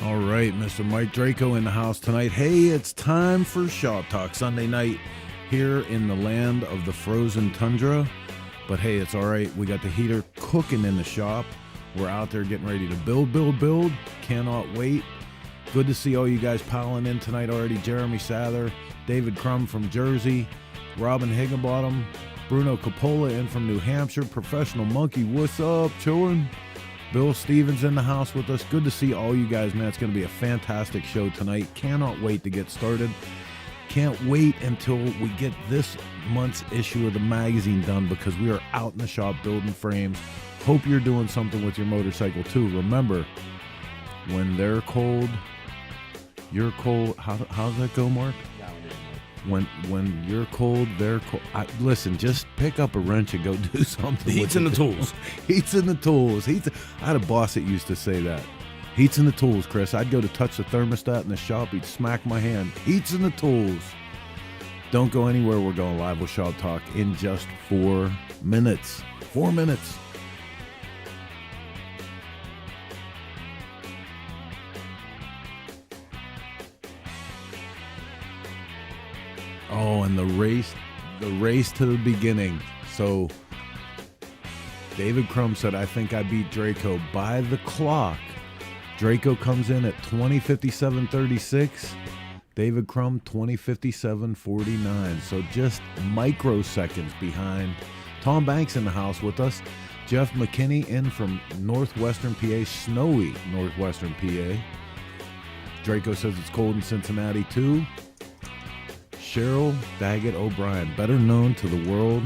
All right, Mr. Mike Draco in the house tonight. Hey, it's time for Shop Talk Sunday night here in the land of the frozen tundra. But hey, it's all right. We got the heater cooking in the shop. We're out there getting ready to build. Cannot wait. Good to see all you guys piling in tonight already. Jeremy Sather, David Crum from Jersey, Robin Higginbottom, Bruno Coppola in from New Hampshire, Professional Monkey, what's up, chillin'? Bill Stevens in the house with us. Good to see all you guys, man. It's going to be a fantastic show tonight. Cannot wait to get started. Can't wait until we get this month's issue of the magazine done because we are out in the shop building frames. Hope you're doing something with your motorcycle too. Remember, when they're cold, you're cold. How does that go, Mark? When you're cold, they're cold. Listen, just pick up a wrench and go do something. The heat's in the tools. Heat's in the tools. I had a boss that used to say that. Heat's in the tools, Chris. I'd go to touch the thermostat in the shop. He'd smack my hand. Heat's in the tools. Don't go anywhere. We're going live with Shop Talk in just 4 minutes. 4 minutes. Oh, and the race to the beginning. So David Crum said, I think I beat Draco by the clock. Draco comes in at 20:57:36. David Crum 20:57:49. So just microseconds behind. Tom Banks in the house with us. Jeff McKinney in from northwestern PA, snowy northwestern PA. Draco says it's cold in Cincinnati too. Cheryl Daggett O'Brien, better known to the world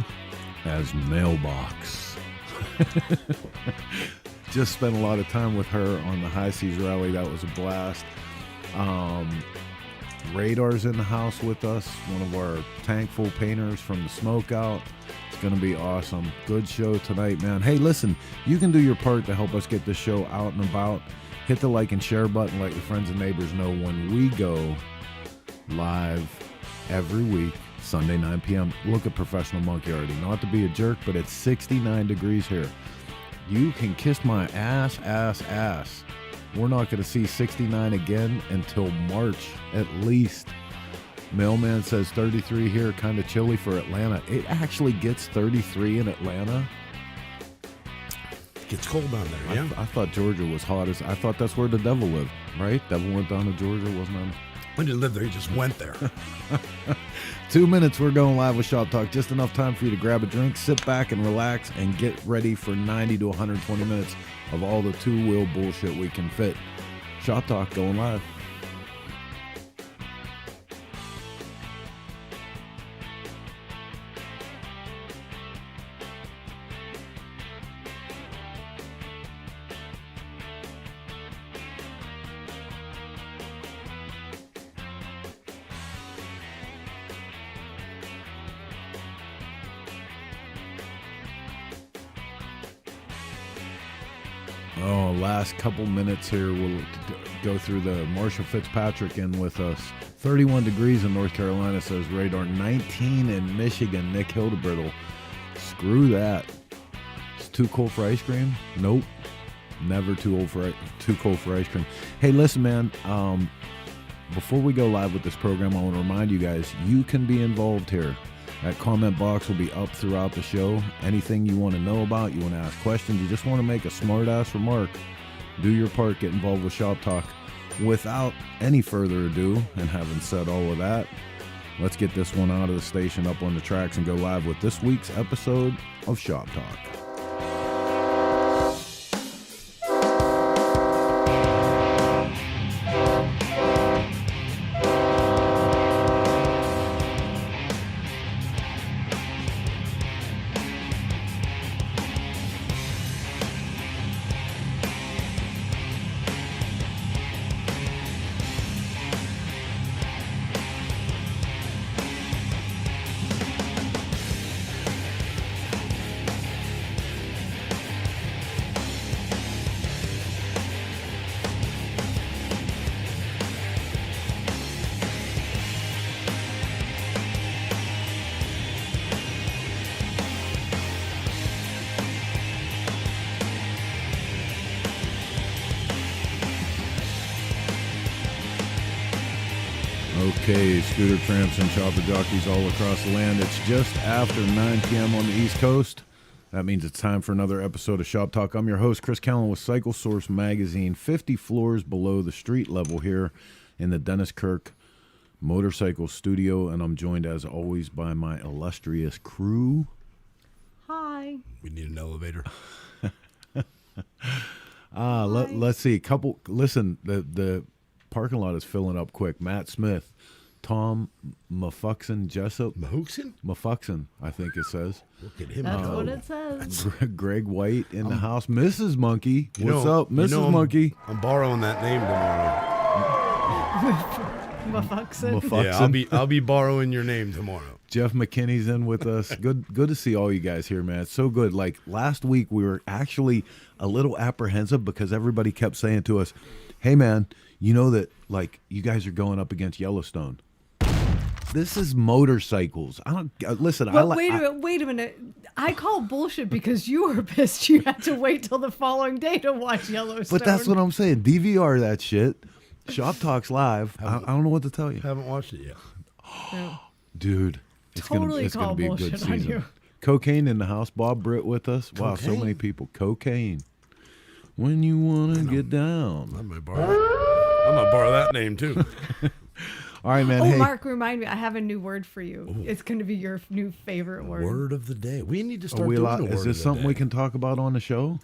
as Mailbox. Just spent a lot of time with her on the High Seas Rally. That was a blast. Radar's in the house with us, one of our tankful painters from the Smokeout. It's going to be awesome. Good show tonight, man. Hey, listen, you can do your part to help us get this show out and about. Hit the like and share button. Let your friends and neighbors know when we go live every week, Sunday, 9 p.m. Look at Professional Monkey already. Not to be a jerk, but it's 69 degrees here. You can kiss my ass. We're not going to see 69 again until March at least. Mailman says 33 here, kind of chilly for Atlanta. It actually gets 33 in Atlanta. It gets cold down there, yeah? I thought Georgia was hottest. I thought that's where the devil lived, right? Devil went down to Georgia, wasn't it? When he lived there, he just went there. 2 minutes, we're going live with Shop Talk. Just enough time for you to grab a drink, sit back and relax, and get ready for 90 to 120 minutes of all the two-wheel bullshit we can fit. Shop Talk going live. Oh, last couple minutes here. We'll go through the Marshall Fitzpatrick in with us. 31 degrees in North Carolina, says Radar. 19 in Michigan, Nick Hildebrittle. Screw that. It's too cold for ice cream? Nope. Never too cold for ice cream. Hey, listen, man. Before we go live with this program, I want to remind you guys, you can be involved here. That comment box will be up throughout the show. Anything you want to know about, you want to ask questions, you just want to make a smart-ass remark, do your part, get involved with Shop Talk. Without any further ado, and having said all of that, let's get this one out of the station, up on the tracks, and go live with this week's episode of Shop Talk. Okay, scooter tramps and chopper jockeys all across the land. It's just after 9 p.m. on the East Coast. That means it's time for another episode of Shop Talk. I'm your host, Chris Callen with Cycle Source Magazine, 50 floors below the street level here in the Dennis Kirk Motorcycle Studio, and I'm joined as always by my illustrious crew. Hi. We need an elevator. Let's see. Listen, the parking lot is filling up quick. Matt Smith, Tom Mafuxon Jessup. Mafuxon, I think it says. Look at him. That's what it says. Greg White in the house. Mrs. Monkey. What's up, Mrs. You know, Monkey? I'm borrowing that name tomorrow. Mafuxon. Yeah, I'll be borrowing your name tomorrow. Jeff McKinney's in with us. Good to see all you guys here, man. It's so good. Like last week, we were actually a little apprehensive because everybody kept saying to us, "Hey, man, you know that like you guys are going up against Yellowstone. This is motorcycles. I don't listen. But wait a minute. I call bullshit because you were pissed you had to wait till the following day to watch Yellowstone. But that's what I'm saying. DVR that shit. Shop Talks live. I don't know what to tell you. Haven't watched it yet. No. Dude, it's Totally gonna be a good bullshit on season. you. Cocaine in the house. Bob Britt with us. Wow, so Cocaine? many people. Cocaine. When you want to get down. I'm gonna borrow that name too. All right, man. Oh, Hey, Mark, remind me. I have a new word for you. Ooh. It's going to be your new favorite word. Word of the day. We need to are start we doing allowed, a word is this of the something day. we can talk about on the show?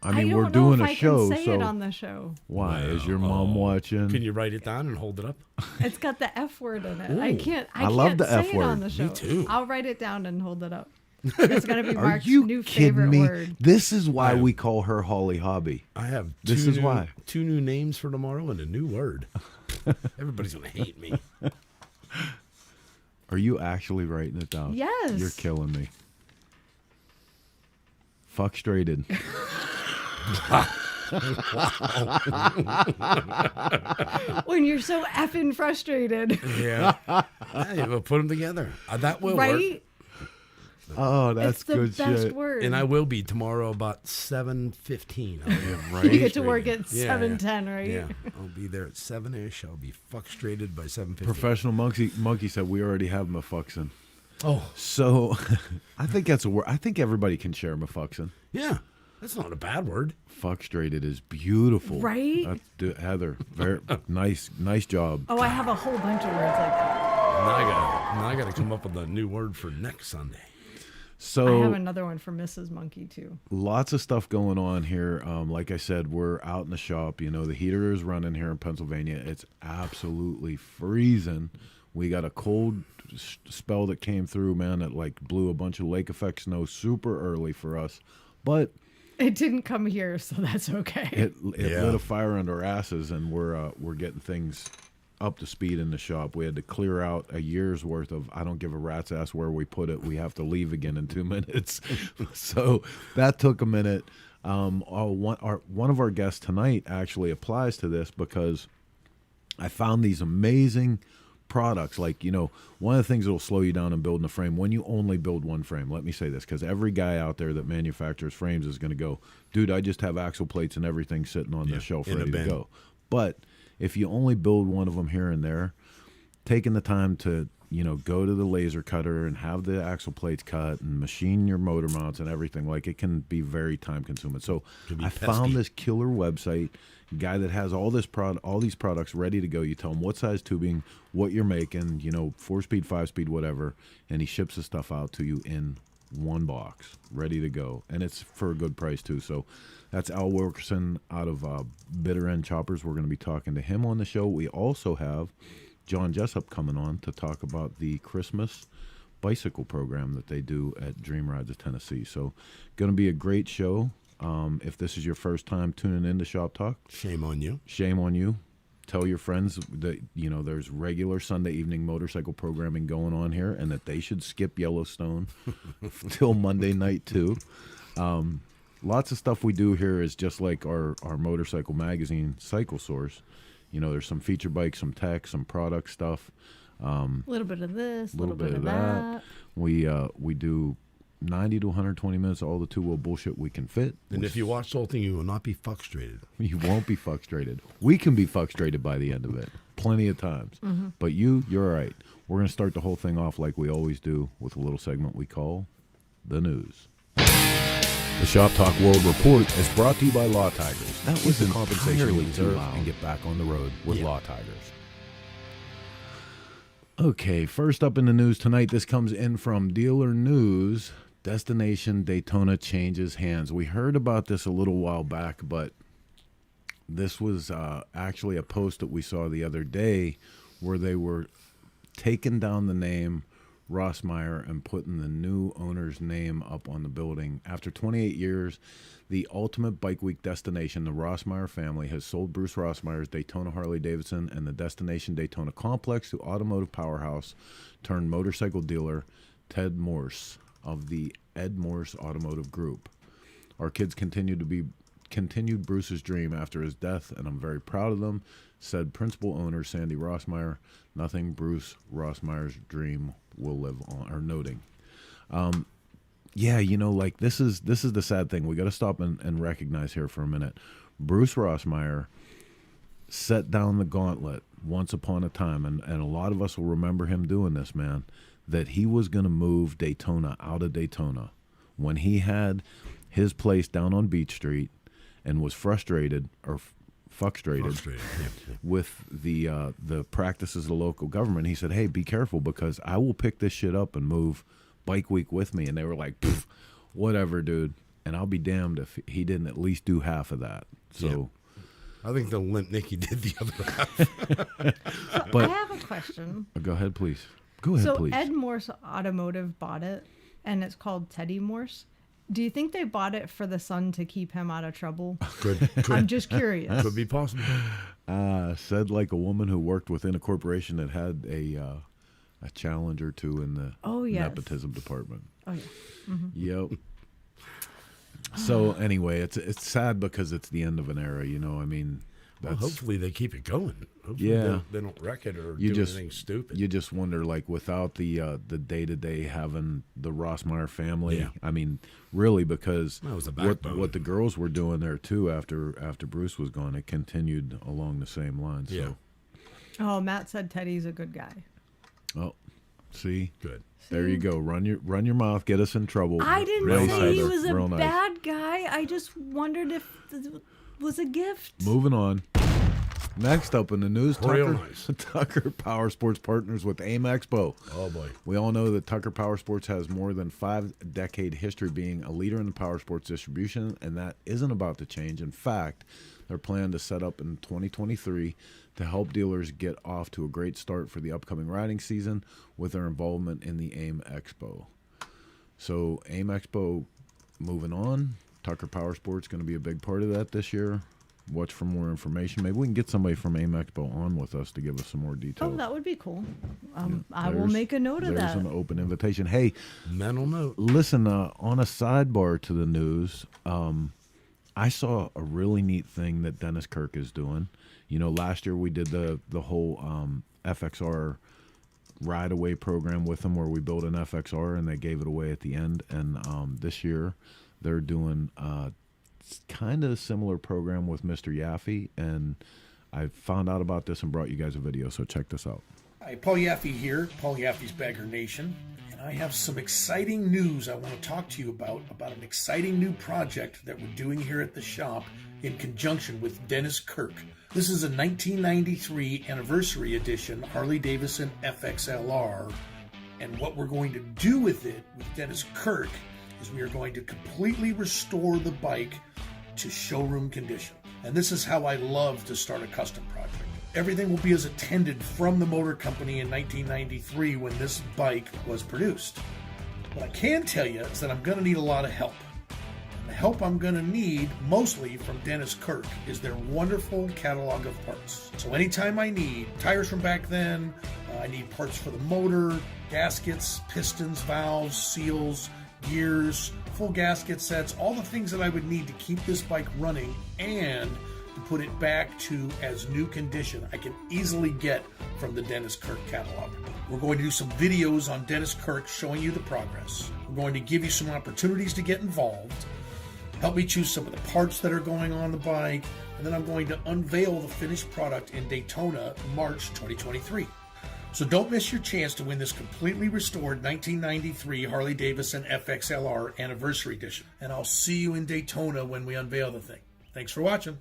I mean, don't we're know doing if a I show, can say so it on the show. why? Is your mom watching? Can you write it down and hold it up? It's got the F word in it. I Ooh. can't. I love the say F it on word. the show. Me too. I'll write it down and hold it up. It's gonna be Are Mark's you new kidding favorite me? word. This is why I am. we call her Holly Hobby. I have This is why. 2 new names for tomorrow and a new word. Everybody's gonna hate me. Are you actually writing it down? Yes. You're killing me. Fuckstrated. When you're so effing frustrated, Yeah. Hey, we'll put them together. That will work. right? Oh, that's It's the good best shit. word. And I will be tomorrow about 7:15. I'll be Right? You get to work at Yeah, 7:10, right? Yeah, I'll be there at 7-ish. I'll be fuckstrated by 7:15. Professional monkey said we already have Mafuxon. Oh, So I think that's a word. I think everybody can share Mafuxon. yeah. That's not a bad word. Fuckstrated is beautiful. Right? Heather, very nice job. Oh, I have a whole bunch of words like that. Now I got to come up with a new word for next Sunday. So I have another one for Mrs. Monkey too. lots of stuff going on here. Like I said, we're out in the shop. You know, the heater is running here in Pennsylvania. It's absolutely freezing. We got a cold spell that came through, man, that like blew a bunch of lake effect snow super early for us. But It didn't come here, so that's okay. it Yeah. lit a fire under our asses, and we're getting things up to speed in the shop. We had to clear out a year's worth of I don't give a rat's ass where we put it. We have to leave again in 2 minutes. So that took a minute. One of our guests tonight actually applies to this because I found these amazing products. Like, you know, one of the things that will slow you down in building a frame when you only build one frame. Let me say this, because every guy out there that manufactures frames is going to go, dude, I just have axle plates and everything sitting on the shelf in a ready to bin. go. But if you only build one of them here and there, taking the time to, you know, go to the laser cutter and have the axle plates cut and machine your motor mounts and everything, like it can be very time consuming. So Can be I pesky. found this killer website, guy that has all these products ready to go. You tell him what size tubing, what you're making, you know, 4-speed, 5-speed, whatever, and he ships the stuff out to you in one box, ready to go, and it's for a good price too. So that's Al Wilkerson out of Bitter End Choppers. We're going to be talking to him on the show. We also have John Jessup coming on to talk about the Christmas bicycle program that they do at Dream Rides of Tennessee. So going to be a great show. If this is your first time tuning into Shop Talk, Shame on you. shame on you. Tell your friends that, you know, there's regular Sunday evening motorcycle programming going on here and that they should skip Yellowstone till Monday night too. Lots of stuff we do here is just like our motorcycle magazine, Cycle Source. You know, there's some feature bikes, some tech, some product stuff. A little bit of this, a little bit of that. that. We do 90 to 120 minutes of all the two-wheel bullshit we can fit. And if you watch the whole thing, you will not be fuckstrated. You won't be fuckstrated. We can be fuckstrated by the end of it. plenty of times. But you're all right. We're going to start the whole thing off like we always do with a little segment we call The News. The Shop Talk World Report is brought to you by Law Tigers. That was the compensation we deserve and get back on the road with Law Tigers. Okay, first up in the news tonight, this comes in from Dealer News. Destination Daytona changes hands. We heard about this a little while back, but this was actually a post that we saw the other day where they were taking down the name Rossmeyer and putting the new owner's name up on the building. After 28 years, the Ultimate Bike Week destination, the Rossmeyer family, has sold Bruce Rossmeyer's Daytona Harley-Davidson and the Destination Daytona complex to automotive powerhouse turned motorcycle dealer Ted Morse of the Ed Morse Automotive Group. Our kids continued Bruce's dream after his death, and I'm very proud of them, said principal owner Sandy Rossmeyer. Nothing Bruce Rossmeyer's dream will live on, or noting. Yeah, you know, like this is the sad thing. We got to stop and recognize here for a minute. Bruce Rossmeyer set down the gauntlet once upon a time, and a lot of us will remember him doing this, man, that he was going to move Daytona out of Daytona when he had his place down on Beach Street and was frustrated with the practices of the local government. He said, hey, be careful because I will pick this shit up and move Bike Week with me. And they were like, whatever, dude. And I'll be damned if he didn't at least do half of that. So I think the Limp Nicky did the other half. So I have a question. Go ahead, please. Go ahead, please. So Ed Morse Automotive bought it, and it's called Teddy Morse. Do you think they bought it for the son to keep him out of trouble? Could I'm just curious. Could be possible. Said like a woman who worked within a corporation that had a challenge or two in the nepotism department. Oh, yeah. Mm-hmm. Yep. So anyway, it's sad because it's the end of an era, you know. I mean, well, hopefully they keep it going. Hopefully they don't wreck it or do anything stupid. You just wonder, like, without the day-to-day having the Rossmeyer family. Yeah. I mean, really, because that was the backbone. what the girls were doing there too after Bruce was gone, it continued along the same lines. Yeah. So. Oh, Matt said Teddy's a good guy. Oh, see, good. There you go. Run your mouth. Get us in trouble. I didn't say he Heather. was a Real nice. bad guy. I just wondered if this was a gift. Moving on. Next up in the news, Real nice. Tucker Power Sports partners with AIM Expo. Oh, boy. We all know that Tucker Power Sports has more than 5-decade history being a leader in the power sports distribution, and that isn't about to change. In fact, they're planning to set up in 2023 to help dealers get off to a great start for the upcoming riding season with their involvement in the AIM Expo. So AIM Expo, moving on. Tucker Power Sports going to be a big part of that this year. Watch for more information. Maybe we can get somebody from AIM Expo on with us to give us some more details. Oh, that would be cool. I will make a note of that. There's an open invitation. Hey, mental note. Listen, on a sidebar to the news, I saw a really neat thing that Dennis Kirk is doing. You know, last year we did the whole FXR ride away program with them where we built an FXR and they gave it away at the end. And this year they're doing kind of a similar program with Mr. Yaffe. And I found out about this and brought you guys a video. So check this out. Hi, Paul Yaffe here, Paul Yaffe's Bagger Nation. And I have some exciting news I want to talk to you about an exciting new project that we're doing here at the shop in conjunction with Dennis Kirk. This is a 1993 anniversary edition Harley-Davidson FXLR, and what we're going to do with it with Dennis Kirk is we are going to completely restore the bike to showroom condition. And this is how I love to start a custom project. Everything will be as intended from the motor company in 1993 when this bike was produced. What I can tell you is that I'm going to need a lot of help. The help I'm going to need, mostly from Dennis Kirk, is their wonderful catalog of parts. So anytime I need tires from back then, I need parts for the motor, gaskets, pistons, valves, seals, gears, full gasket sets, all the things that I would need to keep this bike running and to put it back to as new condition I can easily get from the Dennis Kirk catalog. We're going to do some videos on Dennis Kirk showing you the progress. We're going to give you some opportunities to get involved. help me choose some of the parts that are going on the bike, and then I'm going to unveil the finished product in Daytona, March 2023. So don't miss your chance to win this completely restored 1993 Harley-Davidson FXLR Anniversary Edition. And I'll see you in Daytona when we unveil the thing. Thanks for watching.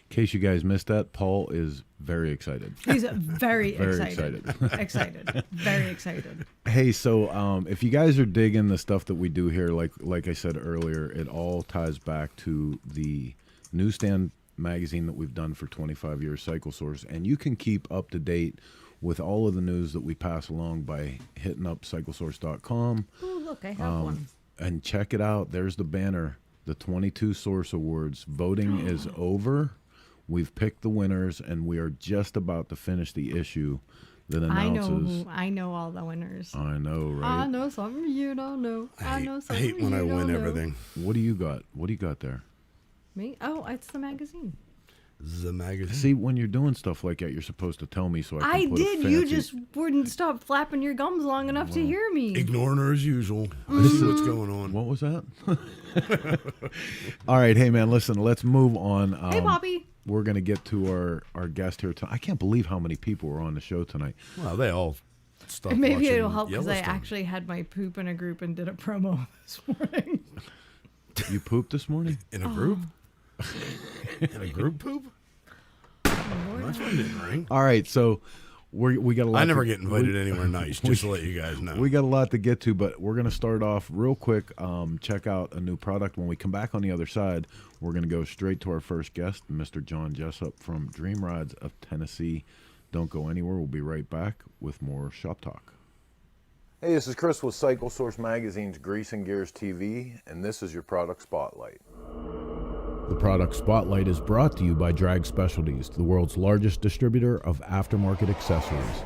In case you guys missed that, Paul is very excited. He's very, Very excited. Excited. Very excited. Hey, so if you guys are digging the stuff that we do here, like I said earlier, it all ties back to the newsstand magazine that we've done for 25 years, Cycle Source, and you can keep up to date with all of the news that we pass along by hitting up cyclesource.com. Oh, look, I have one. And check it out. There's the banner, the 22 Source Awards. Voting is over. We've picked the winners, and we are just about to finish the issue that announces. I know all the winners. I know, right? I know something you don't know. I know I something hate when you I don't win know. everything. What do you got? What do you got there? Me? Oh, it's the magazine. The magazine. See, when you're doing stuff like that, you're supposed to tell me so I I can put did. A fancy... You just wouldn't stop flapping your gums long enough to hear me. Ignoring her as usual. I see what's going on. What was that? All right, hey man, listen, let's move on. Hey, Bobby. We're gonna get to our guest here tonight. I can't believe how many people were on the show tonight. Well, they all stopped Maybe watching it'll help because I Yellowstone. actually had my poop in a group and did a promo this morning. You pooped this morning? In a group? In a group poop? My phone didn't ring. All right, so we got a lot. I never get invited anywhere nice, just to let you guys know. We got a lot to get to, but we're going to start off real quick. Check out a new product. When we come back on the other side, we're going to go straight to our first guest, Mr. John Jessup from Dream Rides of Tennessee. Don't go anywhere. We'll be right back with more Shop Talk. Hey, this is Chris with Cycle Source Magazine's Grease and Gears TV, and this is your product spotlight. The product spotlight is brought to you by Drag Specialties, the world's largest distributor of aftermarket accessories.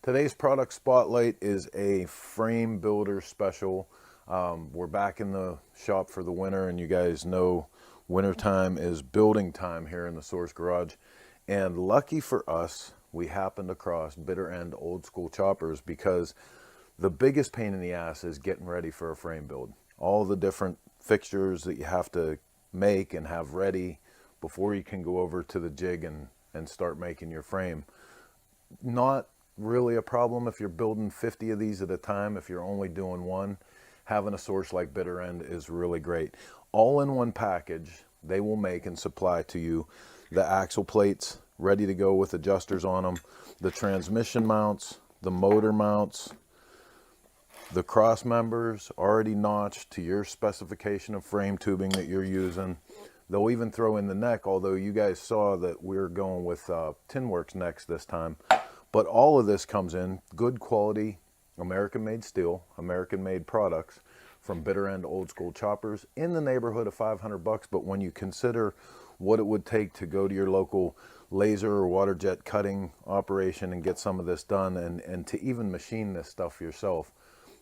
Today's product spotlight is a frame builder special. We're back in the shop for the winter, and you guys know wintertime is building time here in the Source Garage. And lucky for us, we happened across Bitter End Old School Choppers because the biggest pain in the ass is getting ready for a frame build. All the different fixtures that you have to make and have ready before you can go over to the jig and start making your frame. Not really a problem if you're building 50 of these at a time. If you're only doing one, having a source like Bitter End is really great. All in one package, they will make and supply to you the axle plates ready to go with adjusters on them, the transmission mounts, the motor mounts, the cross members already notched to your specification of frame tubing that you're using. They'll even throw in the neck, although you guys saw that we're going with Tinworks necks this time. But all of this comes in good quality, American-made steel, American-made products from Bitter End Old School Choppers in the neighborhood of $500. But when you consider what it would take to go to your local laser or water jet cutting operation and get some of this done, and to even machine this stuff yourself,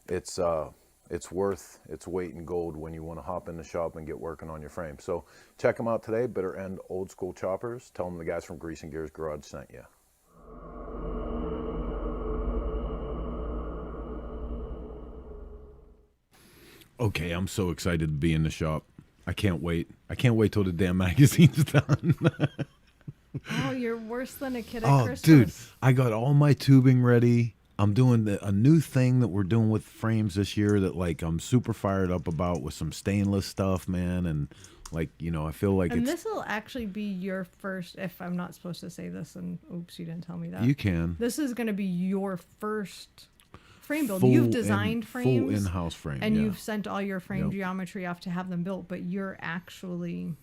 it's worth its weight in gold when you want to hop in the shop and get working on your frame. So check them out today, Bitter End Old School Choppers. Tell them the guys from Grease and Gears Garage sent you. Okay, I'm so excited to be in the shop. I can't wait. I can't wait till the damn magazine's done. Oh, you're worse than a kid at Oh, Christmas. dude, I got all my tubing ready. I'm doing a new thing that we're doing with frames this year that, like, I'm super fired up about with some stainless stuff, man. And, like, you know, I feel like And it's... this will actually be your first, if I'm not supposed to say this, and oops, you didn't tell me that. You can. This is going to be your first frame build. Full You've designed frames. Full in-house frame, And yeah. you've sent all your frame Yep. geometry off to have them built, but you're actually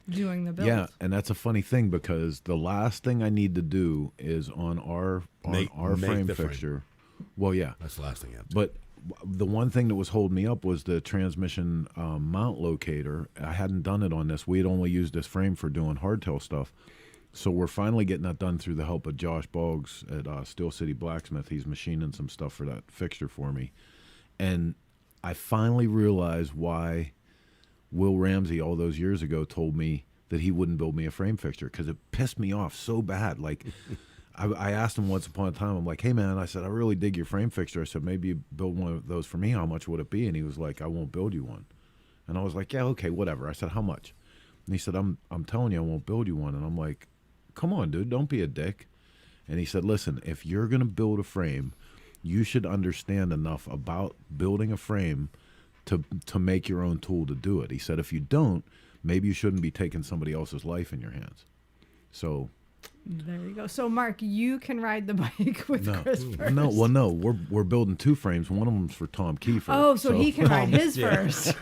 doing the build. Yeah, and that's a funny thing because the last thing I need to do is on our Make frame the frame. fixture. Well, yeah. That's the last thing you have to But the one thing that was holding me up was the transmission mount locator. I hadn't done it on this. We had only used this frame for doing hardtail stuff. So we're finally getting that done through the help of Josh Boggs at Steel City Blacksmith. He's machining some stuff for that fixture for me. And I finally realized why Will Ramsey all those years ago told me that he wouldn't build me a frame fixture, because it pissed me off so bad. Like, I asked him once upon a time, I'm like, hey man, I said, I really dig your frame fixture. I said, maybe you build one of those for me. How much would it be? And he was like, I won't build you one. And I was like, yeah, okay, whatever. I said, how much? And he said, I'm telling you, I won't build you one. And I'm like, come on, dude, don't be a dick. And he said, listen, if you're going to build a frame, you should understand enough about building a frame to make your own tool to do it. He said, if you don't, maybe you shouldn't be taking somebody else's life in your hands. So there you go. So Mark, you can ride the bike with Chris first. No, we're building 2 frames. One of them's for Tom Kiefer. Oh, so he can ride his first.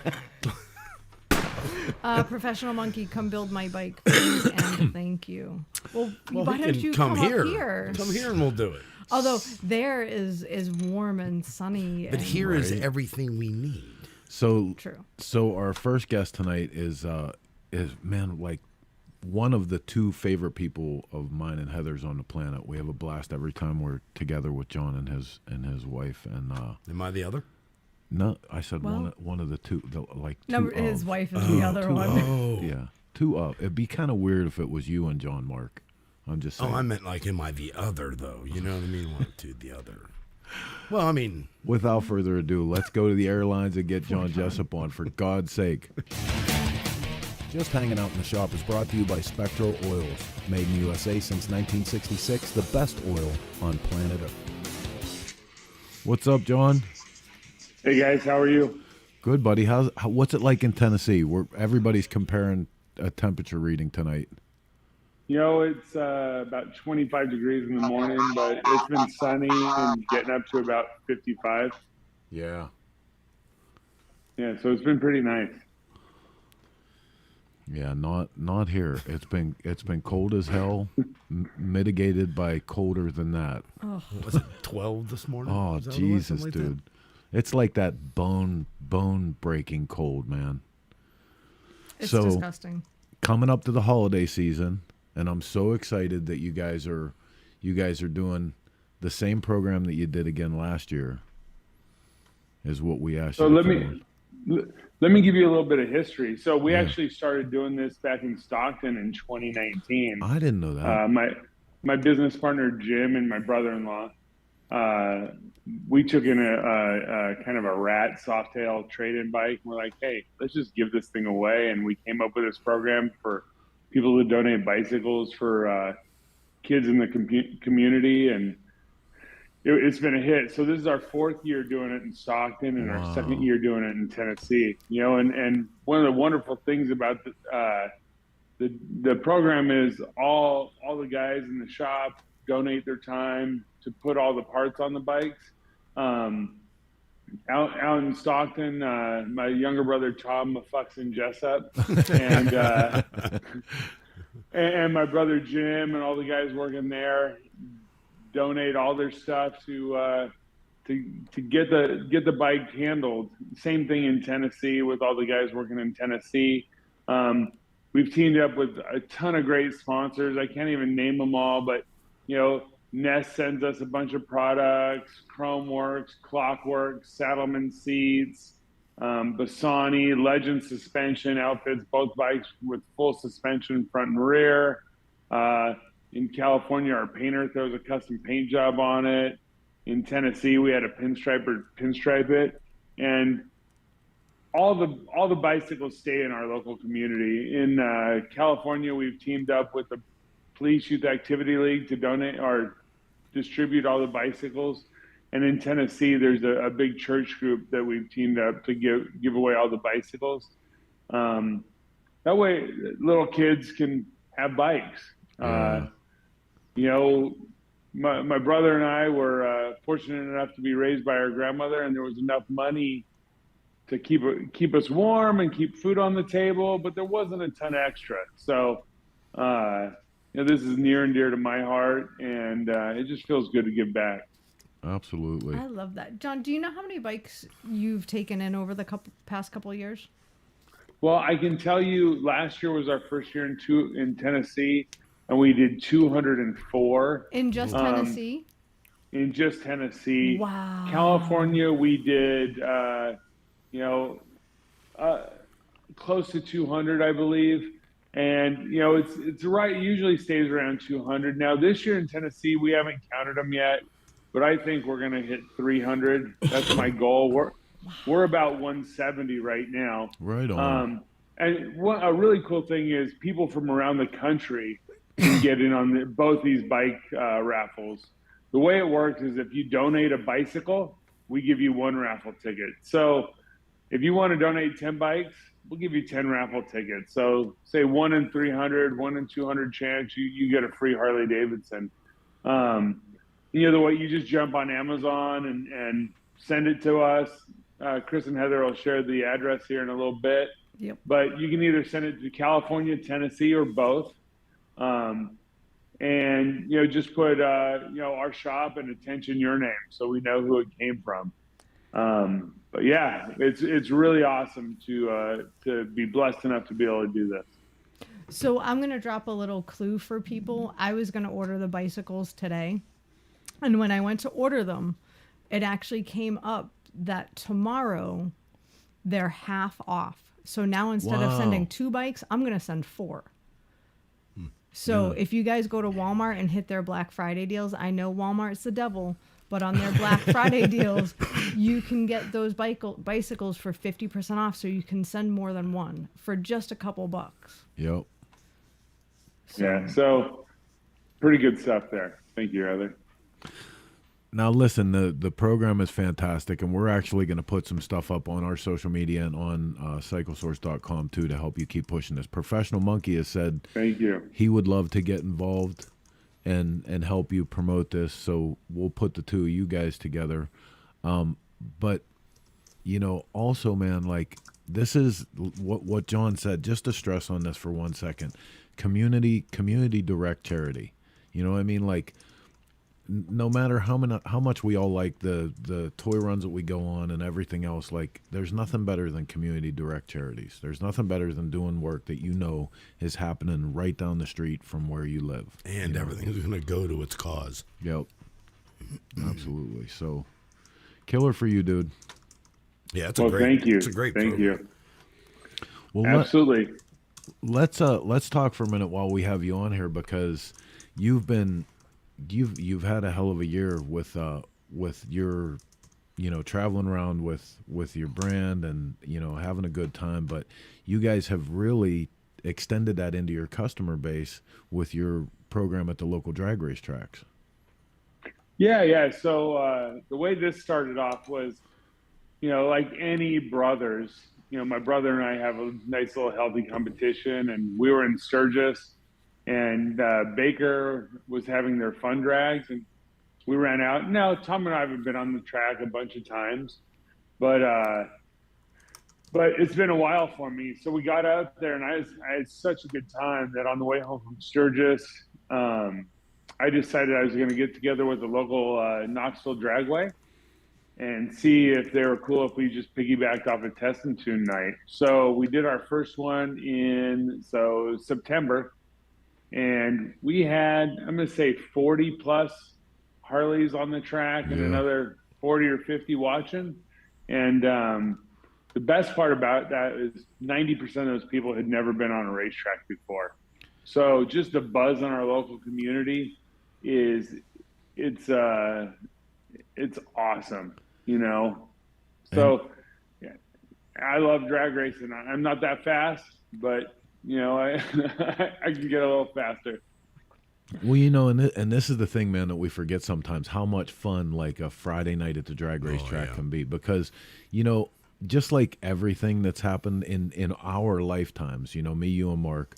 Professional monkey, come build my bike, please, and thank you. Well, why don't you come here? Up here? Come here and we'll do it. Although there is warm and sunny. But here is everything we need. So true. So our first guest tonight is man, like one of the 2 favorite people of mine and Heather's on the planet. We have a blast every time we're together with John and his wife. And am I the other? No, I said one of the 2. His wife is the other one. Oh, yeah, 2 of. It'd be kind of weird if it was you and John Mark. I'm just saying. Oh, I meant like, am I the other though? You know what I mean? 1, 2, the other. Well, I mean, without further ado, let's go to the airlines and get John Jessup on, for God's sake. Just Hanging Out in the Shop is brought to you by Spectro Oils. Made in the USA since 1966, the best oil on planet Earth. What's up, John? Hey guys, how are you? Good, buddy. What's it like in Tennessee? Everybody's comparing a temperature reading tonight. You know, it's about 25 degrees in the morning, but it's been sunny and getting up to about 55. Yeah. Yeah, so it's been pretty nice. Yeah, not here. It's been cold as hell, mitigated by colder than that. Oh. Was it 12 this morning? Oh, Jesus, like dude. It's like that bone breaking cold, man. It's disgusting. Coming up to the holiday season, and I'm so excited that you guys are doing the same program that you did again last year. Is what we asked you. So let me give you a little bit of history. So we actually started doing this back in Stockton in 2019. I didn't know that. My business partner Jim and my brother-in-law, we took in a kind of a rat Softail trade-in bike. We're like, hey, let's just give this thing away. And we came up with this program for people to donate bicycles for kids in the community, and it's been a hit. So this is our 4th year doing it in Stockton, and our 2nd year doing it in Tennessee. You know, and one of the wonderful things about the program is all the guys in the shop donate their time to put all the parts on the bikes. Out in Stockton, my younger brother Tom fucks Jessup, and my brother Jim and all the guys working there donate all their stuff to get the bike handled. Same thing in Tennessee with all the guys working in Tennessee. We've teamed up with a ton of great sponsors. I can't even name them all, but you know, Nest sends us a bunch of products, Chromeworks, Clockworks, Saddleman Seats, Bassani, Legend Suspension outfits both bikes with full suspension front and rear. In California, our painter throws a custom paint job on it. In Tennessee, we had a pinstripe it. And all the bicycles stay in our local community. In California, we've teamed up with the Police Youth Activity League to donate or distribute all the bicycles. And in Tennessee, there's a big church group that we've teamed up to give away all the bicycles. That way, little kids can have bikes. You know, my brother and I were fortunate enough to be raised by our grandmother, and there was enough money to keep us warm and keep food on the table, but there wasn't a ton extra. So, you know, this is near and dear to my heart, and it just feels good to give back. Absolutely. I love that. John, do you know how many bikes you've taken in over the past couple of years? Well, I can tell you last year was our first year in Tennessee, and we did 204. In just Tennessee? In just Tennessee. Wow. California, we did, close to 200, I believe. And it's right. It usually stays around 200. Now this year in Tennessee, we haven't counted them yet, but I think we're gonna hit 300. That's my goal. We're about 170 right now. Right on. And a really cool thing is people from around the country can get in on both these bike raffles. The way it works is if you donate a bicycle, we give you 1 raffle ticket. So if you want to donate 10 bikes, we'll give you 10 raffle tickets. So say 1 in 300, 1 in 200 chance, you get a free Harley-Davidson. The way you just jump on Amazon and send it to us. Chris and Heather will share the address here in a little bit. Yep. But you can either send it to California, Tennessee, or both. And just put our shop and attention your name so we know who it came from. But yeah, it's really awesome to be blessed enough to be able to do this. So I'm going to drop a little clue for people. I was going to order the bicycles today. And when I went to order them, it actually came up that tomorrow they're half off. So now instead of sending 2 bikes, I'm going to send 4. So if you guys go to Walmart and hit their Black Friday deals, I know Walmart's the devil, but on their Black Friday deals, you can get those bicycles for 50% off. So you can send more than 1 for just a couple bucks. Yep. So pretty good stuff there. Thank you, Heather. Now, listen, the program is fantastic, and we're actually going to put some stuff up on our social media and on cyclesource.com, too, to help you keep pushing this. Professional Monkey has said thank you. He would love to get involved and help you promote this, so we'll put the 2 of you guys together. But, also, man, like, this is what John said, just to stress on this for 1 second. Community direct charity. You know what I mean? Like, no matter how much we all like the toy runs that we go on and everything else, like there's nothing better than community direct charities. There's nothing better than doing work that is happening right down the street from where you live. And everything's going to go to its cause. Yep. Absolutely. So, killer for you, dude. Yeah, thank you. It's a great thank program. you. Well, absolutely. Let's talk for a minute while we have you on here, because you've had a hell of a year with your traveling around with your brand and having a good time, but you guys have really extended that into your customer base with your program at the local drag race tracks. Yeah. So the way this started off was, like any brothers, my brother and I have a nice little healthy competition, and we were in Sturgis. And Baker was having their fun drags, and we ran out. Now, Tom and I have been on the track a bunch of times, but it's been a while for me. So we got out there, and I had such a good time that on the way home from Sturgis, I decided I was going to get together with the local Knoxville Dragway and see if they were cool if we just piggybacked off a test and tune night. So we did our first one in September. And we had, I'm going to say 40 plus Harleys on the track and another 40 or 50 watching. And the best part about that is 90% of those people had never been on a racetrack before. So just the buzz on our local community it's awesome, So yeah, I love drag racing. I'm not that fast, but I can get a little faster. Well, and this is the thing, man, that we forget sometimes, how much fun like a Friday night at the drag race track can be, because, just like everything that's happened in our lifetimes, me, you, and Mark,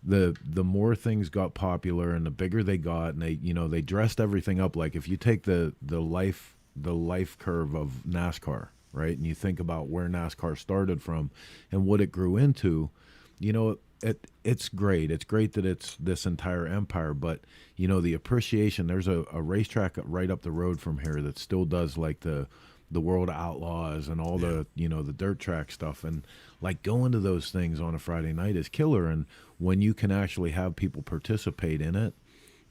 the more things got popular and the bigger they got, and they dressed everything up. Like if you take the life curve of NASCAR, right, and you think about where NASCAR started from and what it grew into. It's great. It's great that it's this entire empire, but the appreciation. There's a racetrack right up the road from here that still does like the World Outlaws and all the the dirt track stuff, and like going to those things on a Friday night is killer. And when you can actually have people participate in it,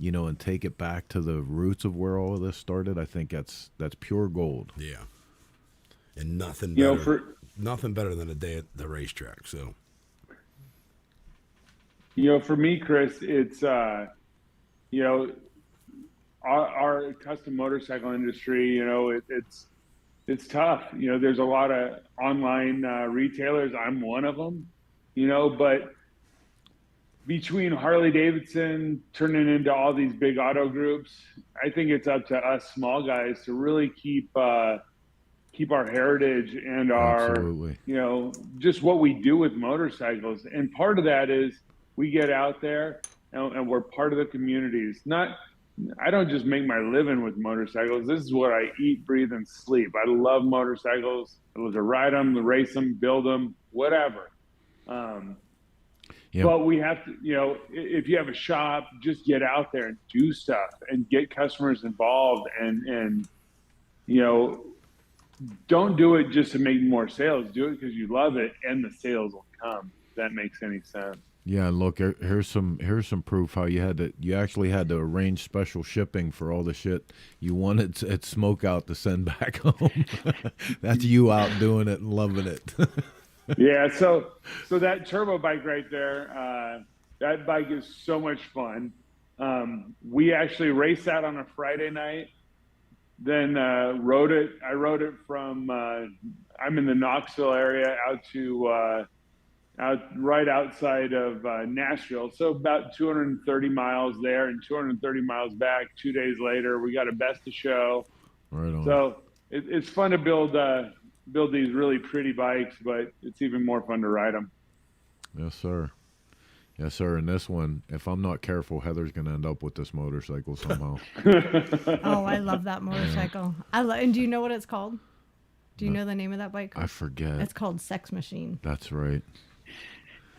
and take it back to the roots of where all of this started, I think that's pure gold. Yeah, and nothing better, nothing better than a day at the racetrack. So. For me, Chris, it's you know, our custom motorcycle industry. It's tough. There's a lot of online retailers. I'm one of them. But between Harley-Davidson turning into all these big auto groups, I think it's up to us small guys to really keep our heritage and our, Absolutely. just what we do with motorcycles. And part of that is we get out there and we're part of the communities. I don't just make my living with motorcycles. This is what I eat, breathe, and sleep. I love motorcycles. I love to ride them, to race them, build them, whatever. Yep. But we have to, if you have a shop, just get out there and do stuff and get customers involved and don't do it just to make more sales. Do it because you love it and the sales will come. If that makes any sense. Yeah, look, here's some proof how you actually had to arrange special shipping for all the shit you wanted at Smokeout to send back home. That's you out doing it and loving it. Yeah, so that turbo bike right there, that bike is so much fun. We actually raced that on a Friday night, then rode it. I rode it from I'm in the Knoxville area out to right outside of Nashville, so about 230 miles there and 230 miles back. 2 days later, we got a best of show. Right on. So it's fun to build these really pretty bikes, but it's even more fun to ride them. Yes, sir. Yes, sir. And this one, if I'm not careful, Heather's going to end up with this motorcycle somehow. Oh, I love that motorcycle. And do you know what it's called? Do you know the name of that bike? I forget. It's called Sex Machine. That's right.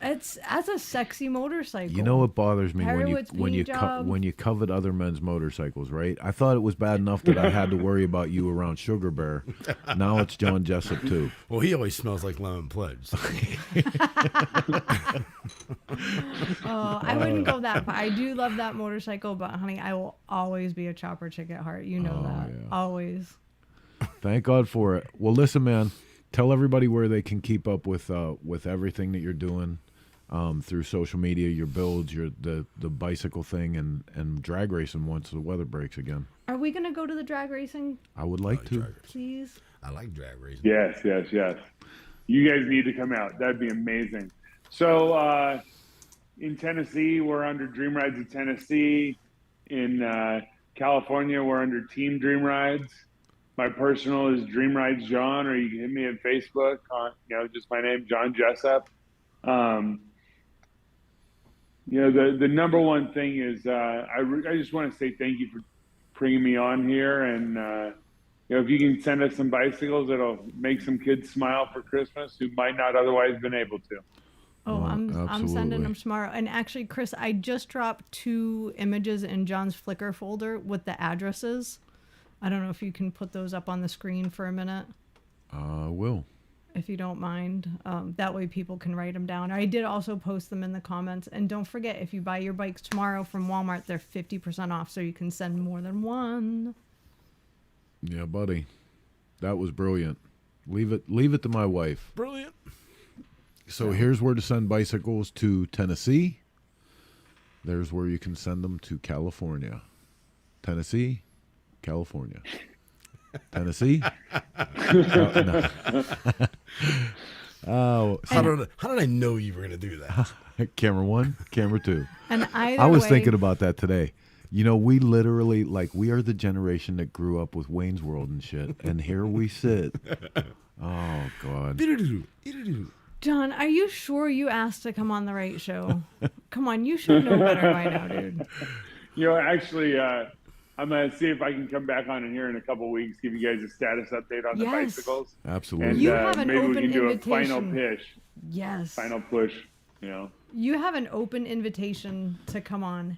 It's as a sexy motorcycle. You know what bothers me when you job. covet other men's motorcycles, right? I thought it was bad enough that I had to worry about you around Sugar Bear. Now it's John Jessup too. Well, he always smells like lemon pledge. So. Oh, I wouldn't go that far. I do love that motorcycle, but honey, I will always be a chopper chick at heart. You know that. Yeah. Always. Thank God for it. Well, listen, man. Tell everybody where they can keep up with everything that you're doing. Through social media, your builds, the bicycle thing, and drag racing once the weather breaks again. Are we going to go to the drag racing? I would like to. Please? I like drag racing. Yes. You guys need to come out. That'd be amazing. So in Tennessee, we're under Dream Rides of Tennessee. In California, we're under Team Dream Rides. My personal is Dream Rides John, or you can hit me on Facebook on just my name, John Jessup. The number one thing is I just want to say thank you for bringing me on here, and if you can send us some bicycles, it'll make some kids smile for Christmas who might not otherwise been able to. Oh, I'm absolutely. sending them tomorrow. And actually, Chris, I just dropped 2 images in John's Flickr folder with the addresses. I don't know if you can put those up on the screen for a minute. Will. If you don't mind. That way people can write them down. I did also post them in the comments. And don't forget, if you buy your bikes tomorrow from Walmart, they're 50% off, so you can send more than one. Yeah, buddy. That was brilliant. Leave it to my wife. Brilliant. So here's where to send bicycles to Tennessee. There's where you can send them to California. Tennessee, California. Tennessee? No. Oh, How did I know you were going to do that? Camera 1, camera 2. And I was thinking about that today. We literally, we are the generation that grew up with Wayne's World and shit, and here we sit. Oh, God. John, are you sure you asked to come on the right show? Come on, you should know better by now, dude. Actually, I'm going to see if I can come back on in here in a couple of weeks, give you guys a status update on the bicycles. Absolutely. And You have an maybe we open can do invitation. a final push. Yes. Final push, You have an open invitation to come on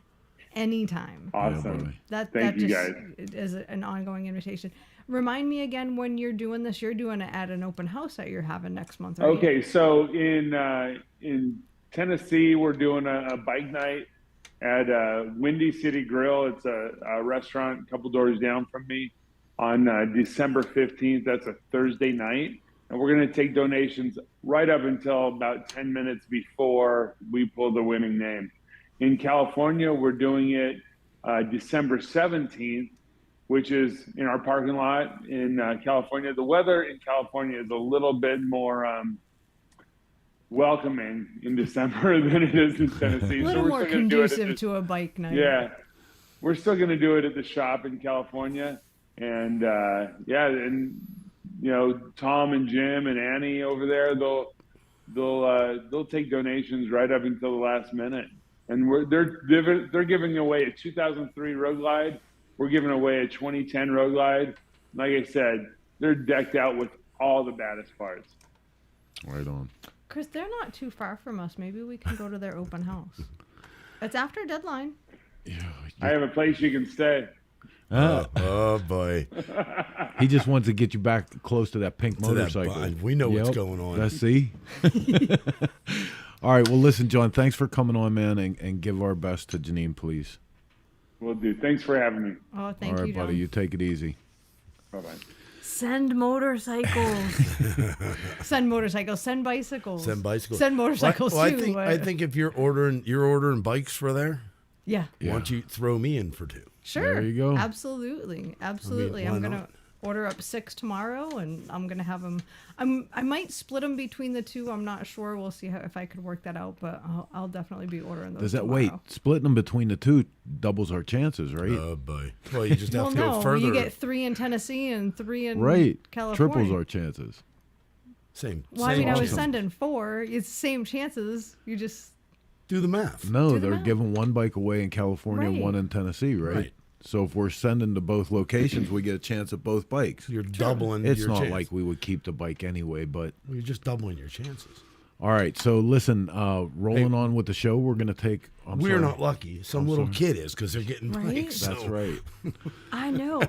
anytime. Awesome. That Thank you, just guys. is an ongoing invitation. Remind me again when you're doing this. You're doing it at an open house that you're having next month, right? Okay, so in Tennessee, we're doing a bike night at Windy City Grill. It's a restaurant a couple doors down from me on December 15th. That's a Thursday night. And we're going to take donations right up until about 10 minutes before we pull the winning name. In California, we're doing it December 17th, which is in our parking lot in California. The weather in California is a little bit more welcoming in December than it is in Tennessee. A little we're more still gonna do it conducive to a bike night. Yeah, we're still going to do it at the shop in California. And and Tom and Jim and Annie over there, they'll take donations right up until the last minute. And they're giving away a 2003 Road Glide. We're giving away a 2010 Road Glide. Like I said, they're decked out with all the baddest parts. Right on. Chris, they're not too far from us. Maybe we can go to their open house. It's after deadline. Yeah, I have a place you can stay. Oh boy. He just wants to get you back close to that pink motorcycle. We know what's going on. Let's see. All right. Well, listen, John, thanks for coming on, man, and give our best to Janine, please. Will do. Thanks for having me. Oh, thank you, All right, John. buddy. You take it easy. Bye-bye. Send motorcycles. Send motorcycles. Send bicycles. Send bicycles. Send motorcycles well, too. I think if you're ordering bikes for there, yeah. why don't you throw me in for 2? Sure. There you go. Absolutely. Absolutely. why I'm going to not? order up 6 tomorrow, and I'm going to have them. I might split them between the 2. I'm not sure. We'll see if I could work that out, but I'll definitely be ordering those Does that tomorrow. splitting them between the 2 doubles our chances, right? Oh boy. Well, you just have Well, to go no, further. you get 3 in Tennessee and 3 in Right. California. Triples our chances. Same. Well, I same mean, I was chance. sending 4. It's the same chances. You just Do the math. No, Do the they're math. giving 1 bike away in California and Right. 1 in Tennessee, right? Right. So if we're sending to both locations, we get a chance at both bikes. You're doubling It's your not chance. like we would keep the bike anyway, but You're just doubling your chances. all right. So listen, rolling on with the show, we're going to take. We're not lucky. Some little kid is because they're getting Right? bikes. So. That's right. I know.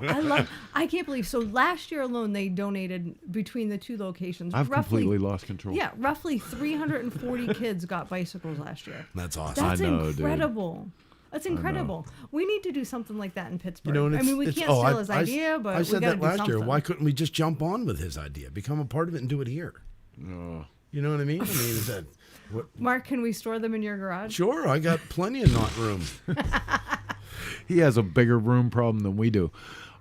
I can't believe. So last year alone, they donated between the 2 locations. I've roughly, completely lost control. Yeah, roughly 340 kids got bicycles last year. That's awesome. That's I know, dude. incredible. That's incredible. We need to do something like that in Pittsburgh. and I mean, we can't steal his idea, but I we said got to that do last something. year. Why couldn't we just jump on with his idea, become a part of it, and do it here? Oh. You know what I mean? I mean, is that Mark, can we store them in your garage? sure? I got plenty of knot room. He has a bigger room problem than we do.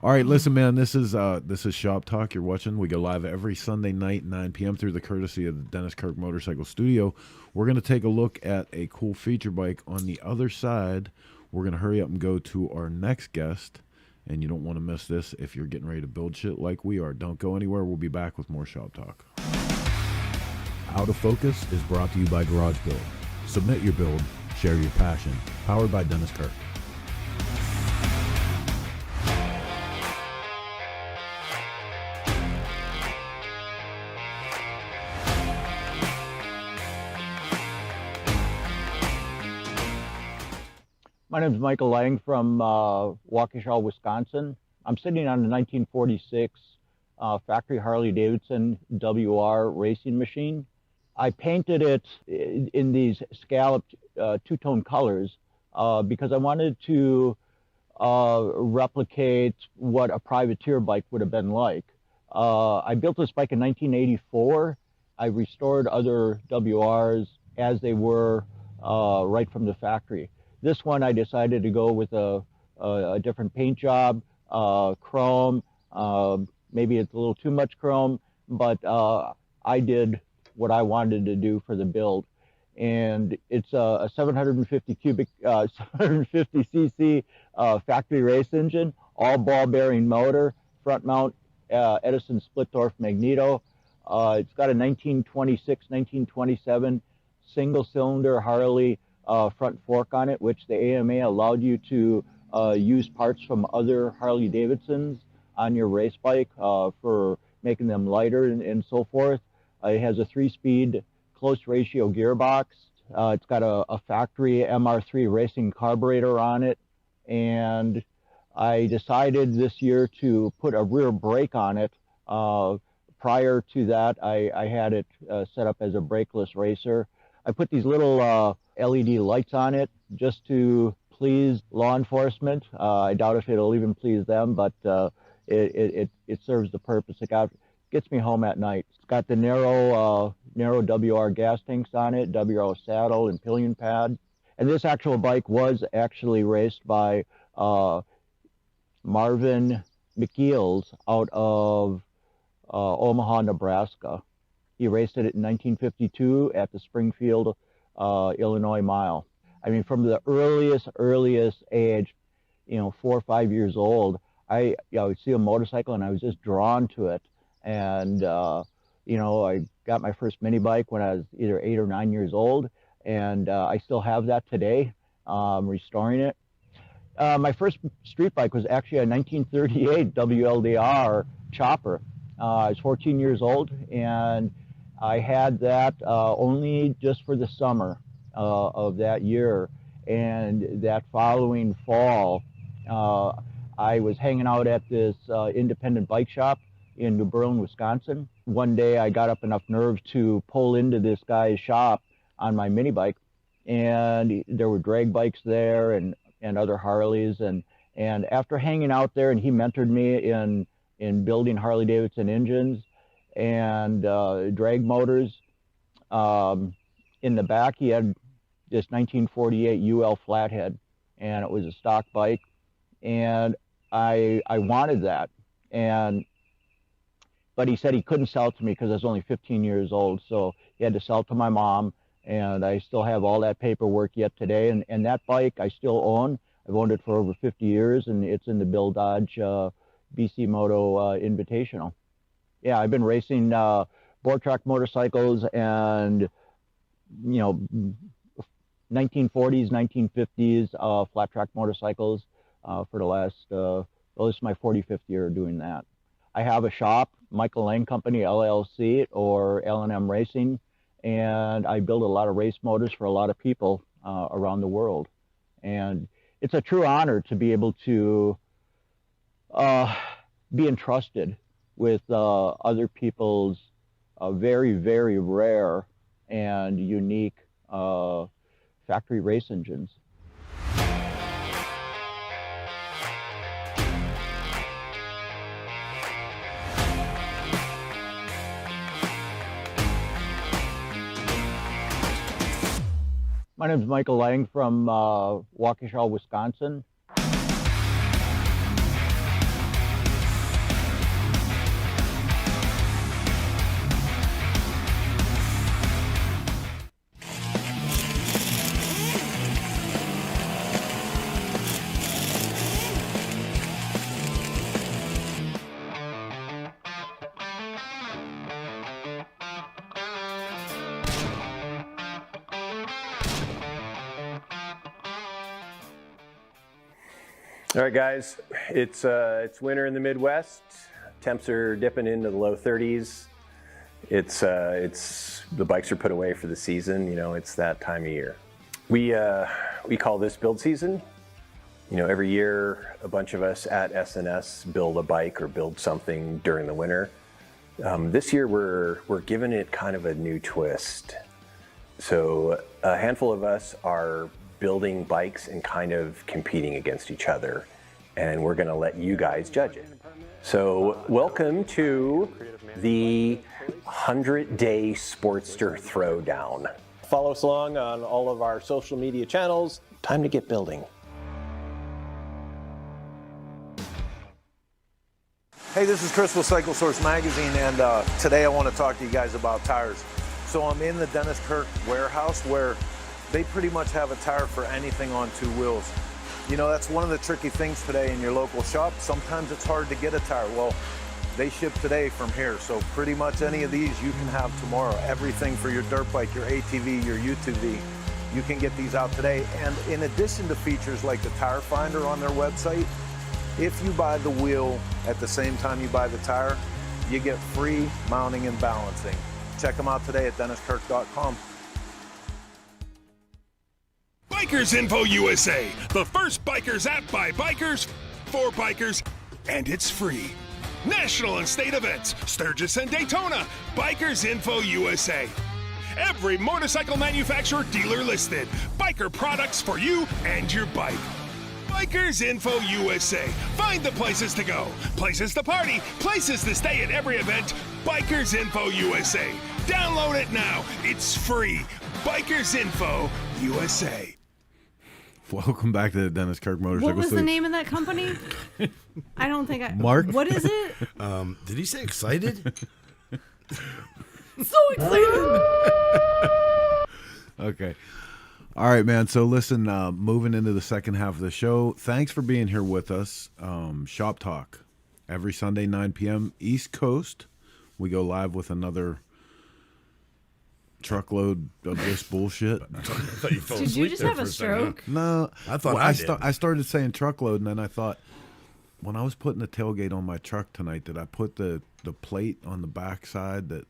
All right, listen, man. This is Shop Talk. You're watching. We go live every Sunday night, 9 p.m. through the courtesy of the Dennis Kirk Motorcycle Studio. We're going to take a look at a cool feature bike. On the other side, we're going to hurry up and go to our next guest. And you don't want to miss this if you're getting ready to build shit like we are. Don't go anywhere. We'll be back with more Shop Talk. Out of Focus is brought to you by Garage Build. Submit your build, share your passion. Powered by Dennis Kirk. My name is Michael Lang from Waukesha, Wisconsin. I'm sitting on a 1946 factory Harley-Davidson WR racing machine. I painted it in these scalloped two-tone colors because I wanted to replicate what a privateer bike would have been like. I built this bike in 1984. I restored other WRs as they were right from the factory. This one I decided to go with a different paint job, chrome. Maybe it's a little too much chrome, but I did what I wanted to do for the build. And it's a 750 cc factory race engine, all ball bearing motor, front mount Edison Splitdorf magneto. It's got a 1926, 1927 single cylinder Harley front fork on it, which the AMA allowed you to use parts from other Harley-Davidsons on your race bike for making them lighter and so forth. It has a 3-speed close ratio gearbox. It's got a factory MR3 racing carburetor on it. And I decided this year to put a rear brake on it. Prior to that, I had it set up as a brakeless racer. I put these little LED lights on it just to please law enforcement. I doubt if it'll even please them, but it serves the purpose. It gets me home at night. It's got the narrow WR gas tanks on it, WR saddle and pillion pad. And this actual bike was actually raced by Marvin McEels out of Omaha, Nebraska. He raced it in 1952 at the Springfield, Illinois Mile. I mean, from the earliest age, 4 or 5 years old, I would see a motorcycle and I was just drawn to it. And, I got my first mini bike when I was either 8 or 9 years old, and I still have that today, restoring it. My first street bike was actually a 1938 WLDR chopper. I was 14 years old, and I had that only just for the summer of that year. And that following fall, I was hanging out at this independent bike shop in New Berlin, Wisconsin. One day I got up enough nerve to pull into this guy's shop on my mini bike, and there were drag bikes there and other Harleys. And after hanging out there, and he mentored me in building Harley-Davidson engines and drag motors. In the back, he had this 1948 UL Flathead, and it was a stock bike, and I wanted that. But he said he couldn't sell it to me because I was only 15 years old, so he had to sell it to my mom, and I still have all that paperwork yet today. And that bike I still own. I've owned it for over 50 years, and it's in the Bill Dodge BC Moto Invitational. Yeah, I've been racing board track motorcycles and 1940s, 1950s flat track motorcycles for the last, this is my 45th year doing that. I have a shop, Michael Lang Company, LLC, or L&M Racing, and I build a lot of race motors for a lot of people around the world. And it's a true honor to be able to be entrusted with other people's very, very rare and unique factory race engines. My name is Michael Lang from Waukesha, Wisconsin. All right, guys, it's winter in the Midwest. Temps are dipping into the low 30s. It's the bikes are put away for the season. It's that time of year. We call this build season. Every year a bunch of us at SNS build a bike or build something during the winter. This year we're giving it kind of a new twist. So a handful of us are building bikes and kind of competing against each other, and we're going to let you guys judge it. So welcome to the 100-day Sportster Throwdown. Follow us along on all of our social media channels. Time to get building. Hey, this is Chris with Cycle Source Magazine, and today I want to talk to you guys about tires. So I'm in the Dennis Kirk warehouse where they pretty much have a tire for anything on two wheels. That's one of the tricky things today in your local shop. Sometimes it's hard to get a tire. Well, they ship today from here. So pretty much any of these you can have tomorrow. Everything for your dirt bike, your ATV, your UTV, you can get these out today. And in addition to features like the tire finder on their website, if you buy the wheel at the same time you buy the tire, you get free mounting and balancing. Check them out today at DennisKirk.com. Bikers Info USA, the first bikers app by bikers, for bikers, and it's free. National and state events, Sturgis and Daytona, Bikers Info USA. Every motorcycle manufacturer dealer listed. Biker products for you and your bike. Bikers Info USA. Find the places to go, places to party, places to stay at every event. Bikers Info USA. Download it now. It's free. Bikers Info USA. Welcome back to the Dennis Kirk Motorcycle. What was the name of that company? I don't think I. Mark? What is it? Did he say excited? So excited. Okay. All right, man. So listen, moving into the second half of the show, thanks for being here with us. Shop Talk, every Sunday, 9 p.m. East Coast. We go live with another truckload of this bullshit. Did you just have a stroke? No. I thought I started saying truckload, and then I thought, when I was putting the tailgate on my truck tonight, did I put the plate on the back side that,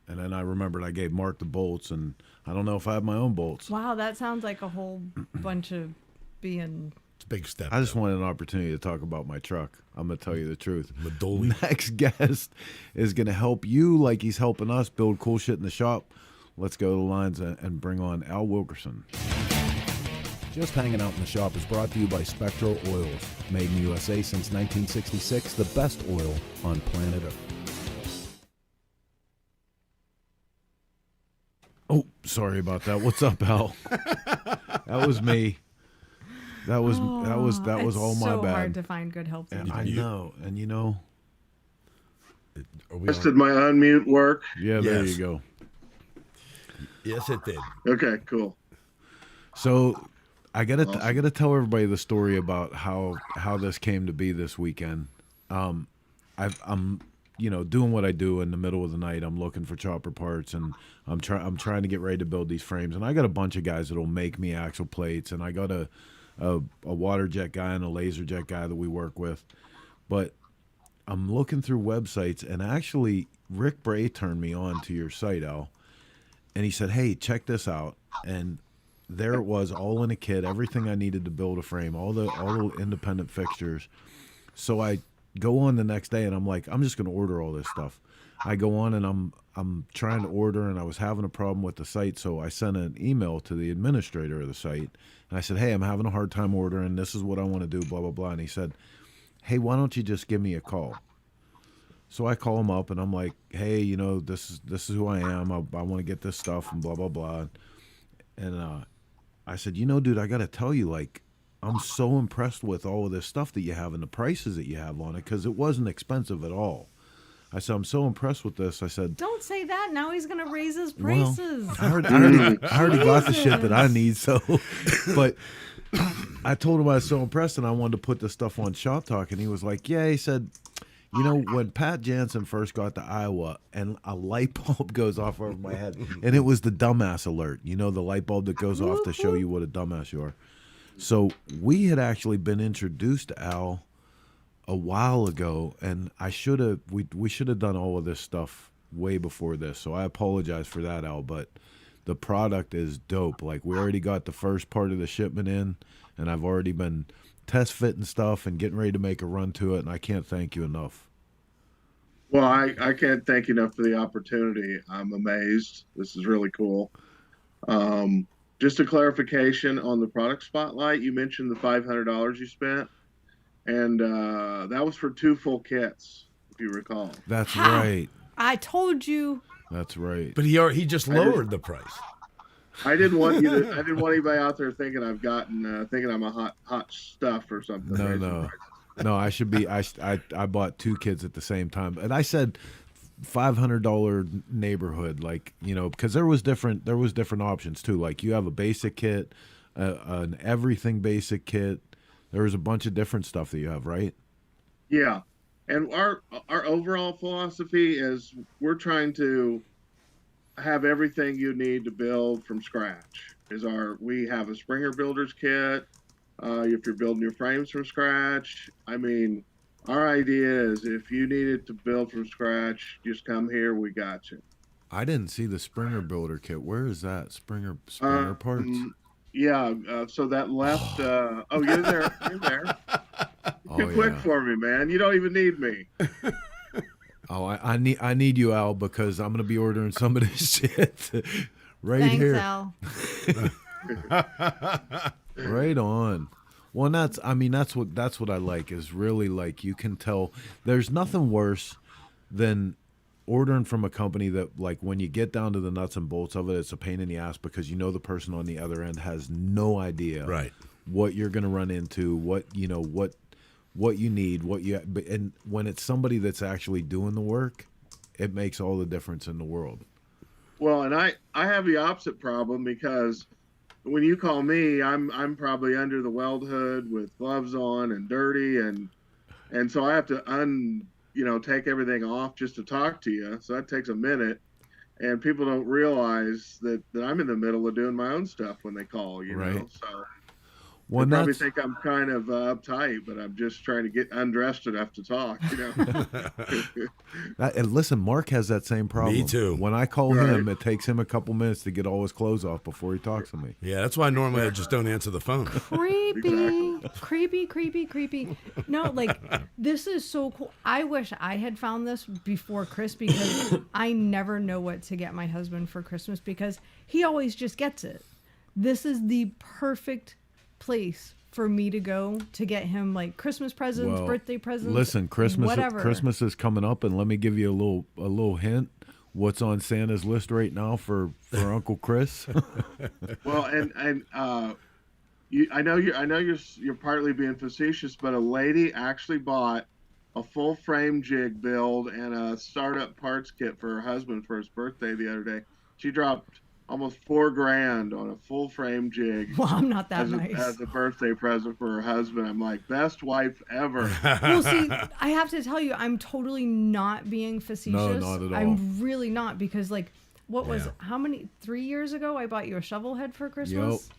and then I remembered I gave Mark the bolts, and I don't know if I have my own bolts. Wow, that sounds like a whole bunch of being. It's a big step. I just wanted an opportunity to talk about my truck. I'm going to tell you the truth. Madoli. Next guest is going to help you like he's helping us build cool shit in the shop. Let's go to the lines and bring on Al Wilkerson. Just Hanging Out in the Shop is brought to you by Spectral Oils. Made in the USA since 1966, the best oil on planet Earth. Oh, sorry about that. What's up, Al? That was me. That was It's all my so bad. hard to find good help. And I know, and you know. Did my unmute work? Yeah, there Yes. you go. Yes, it did. Okay, cool. So I gotta Awesome. I gotta tell everybody the story about how this came to be this weekend. I'm doing what I do in the middle of the night. I'm looking for chopper parts, and I'm trying to get ready to build these frames. And I got a bunch of guys that'll make me axle plates, and I got a water jet guy and a laser jet guy that we work with. But I'm looking through websites, and actually Rick Bray turned me on to your site, Al. And he said, hey, check this out. And there it was, all in a kit, everything I needed to build a frame, all the independent fixtures. So I go on the next day, and I'm like, I'm just going to order all this stuff. I go on, and I'm trying to order, and I was having a problem with the site, so I sent an email to the administrator of the site, and I said, hey, I'm having a hard time ordering. This is what I want to do, blah, blah, blah. And he said, hey, why don't you just give me a call? So I call him up, and I'm like, hey, this is who I am. I want to get this stuff, and blah, blah, blah. And I said, dude, I got to tell you, like, I'm so impressed with all of this stuff that you have and the prices that you have on it, because it wasn't expensive at all. I said, I'm so impressed with this. I said, Don't say that. Now he's going to raise his well, prices. I already got the shit that I need, so. But I told him I was so impressed, and I wanted to put the stuff on Shop Talk, and he was like, yeah, he said, when Pat Jansen first got to Iowa and a light bulb goes off over my head, and it was the dumbass alert, the light bulb that goes off to show you what a dumbass you are. So we had actually been introduced to Al a while ago, and we should have done all of this stuff way before this. So I apologize for that, Al, but the product is dope. Like, we already got the first part of the shipment in, and I've already been test fitting stuff and getting ready to make a run to it, and I can't thank you enough. Well, I can't thank you enough for the opportunity. I'm amazed. This is really cool. Just a clarification on the product spotlight. You mentioned the $500 you spent, and that was for 2 full kits, if you recall. That's right. I told you. That's right. But he just lowered the price. I didn't want anybody out there thinking I've gotten thinking I'm a hot stuff or something. No, I should be. I bought 2 kids at the same time, and I said $500 neighborhood, like, because there was different options too. Like, you have a basic kit, an everything basic kit. There was a bunch of different stuff that you have, right? Yeah, and our overall philosophy is we're trying to have everything you need to build from scratch. We have a Springer Builder's kit. If you're building your frames from scratch, I mean, our idea is if you needed to build from scratch, just come here. We got you. I didn't see the Springer Builder kit. Where is that? Springer parts? Yeah. So that left. You're there. You're there. Too quick for me, man. You don't even need me. Oh, I need you, Al, because I'm gonna be ordering some of this shit Thanks, here. Al. Right on. Well, that's what I like, is really, like, you can tell there's nothing worse than ordering from a company that, like, when you get down to the nuts and bolts of it, it's a pain in the ass because the person on the other end has no idea what you're going to run into, what you need, and when it's somebody that's actually doing the work, it makes all the difference in the world. Well, and I have the opposite problem because when you call me, I'm probably under the weld hood with gloves on and dirty, and so I have to take everything off just to talk to you. So that takes a minute, and people don't realize that I'm in the middle of doing my own stuff when they call. You know, so. They probably think I'm kind of uptight, but I'm just trying to get undressed enough to talk, you know. And listen, Mark has that same problem. Me too. When I call him, it takes him a couple minutes to get all his clothes off before he talks to me. Yeah, that's why normally I just don't answer the phone. Creepy. No, like, this is so cool. I wish I had found this before Chris, because I never know what to get my husband for Christmas because he always just gets it. This is the perfect place for me to go to get him like Christmas presents, birthday presents. Listen, whatever. Christmas is coming up, and let me give you a little hint. What's on Santa's list right now for Uncle Chris? Well, I know you're partly being facetious, but a lady actually bought a full frame jig build and a startup parts kit for her husband for his birthday the other day. She dropped almost $4,000 on a full frame jig. Well, I'm not that nice. As a birthday present for her husband. I'm like, best wife ever. Well, see, I have to tell you, I'm totally not being facetious. No, not at all. I'm really not, because like, how many, 3 years ago, I bought you a shovel head for Christmas? Yep.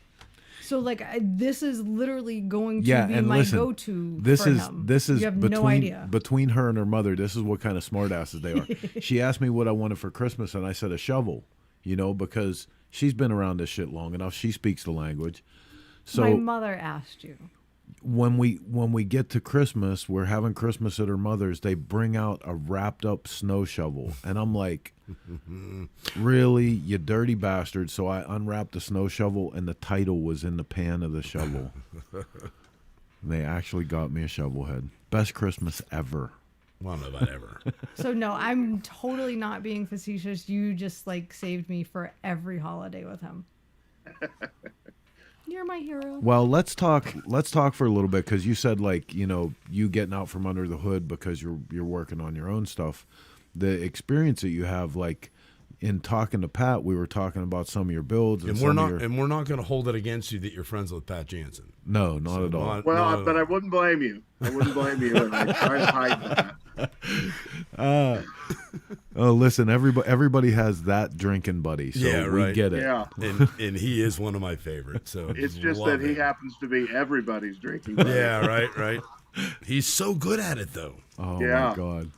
So like, this is literally going to be my go-to for him. This is you have no idea. Between her and her mother, this is what kind of smartasses they are. She asked me what I wanted for Christmas, and I said a shovel. Because she's been around this shit long enough. She speaks the language. So my mother asked you. When we get to Christmas, we're having Christmas at her mother's. They bring out a wrapped up snow shovel, and I'm like, really, you dirty bastard. So I unwrapped the snow shovel, and the title was in the pan of the shovel. They actually got me a shovel head. Best Christmas ever. Well, I don't know about ever. So no, I'm totally not being facetious. You just like saved me for every holiday with him. You're my hero. Well, let's talk for a little bit, because you said like, you getting out from under the hood because you're working on your own stuff. The experience that you have, like in talking to Pat, we were talking about some of your builds, and we're not going to hold it against you that you're friends with Pat Jansen. No, not at all. But I wouldn't blame you. I wouldn't blame you if I tried to hide that. Listen, everybody has that drinking buddy, so we get it. Yeah, and he is one of my favorites. So it's just that he happens to be everybody's drinking buddy. Yeah, right. He's so good at it, though. Oh my God,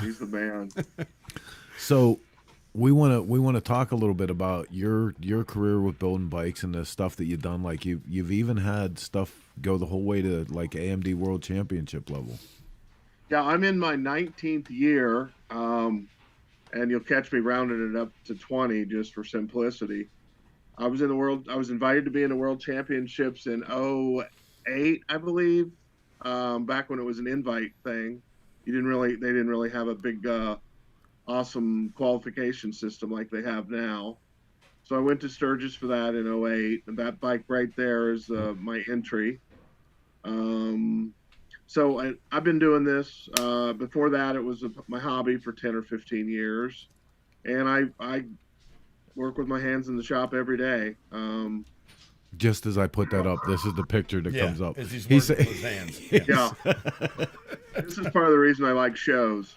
he's the man. So we want to talk a little bit about your career with building bikes and the stuff that you've done. Like you've even had stuff go the whole way to like AMD World Championship level. Yeah, I'm in my 19th year, and you'll catch me rounding it up to 20 just for simplicity. I was invited to be in the World Championships in 2008, I believe, back when it was an invite thing. They didn't really have a big, awesome qualification system like they have now. So I went to Sturgis for that in 2008, and that bike right there is my entry. So I've been doing this. Before that, it was my hobby for 10 or 15 years. And I work with my hands in the shop every day. Just as I put that up, this is the picture that comes up. As he's working with his hands. Yeah. This is part of the reason I like shows.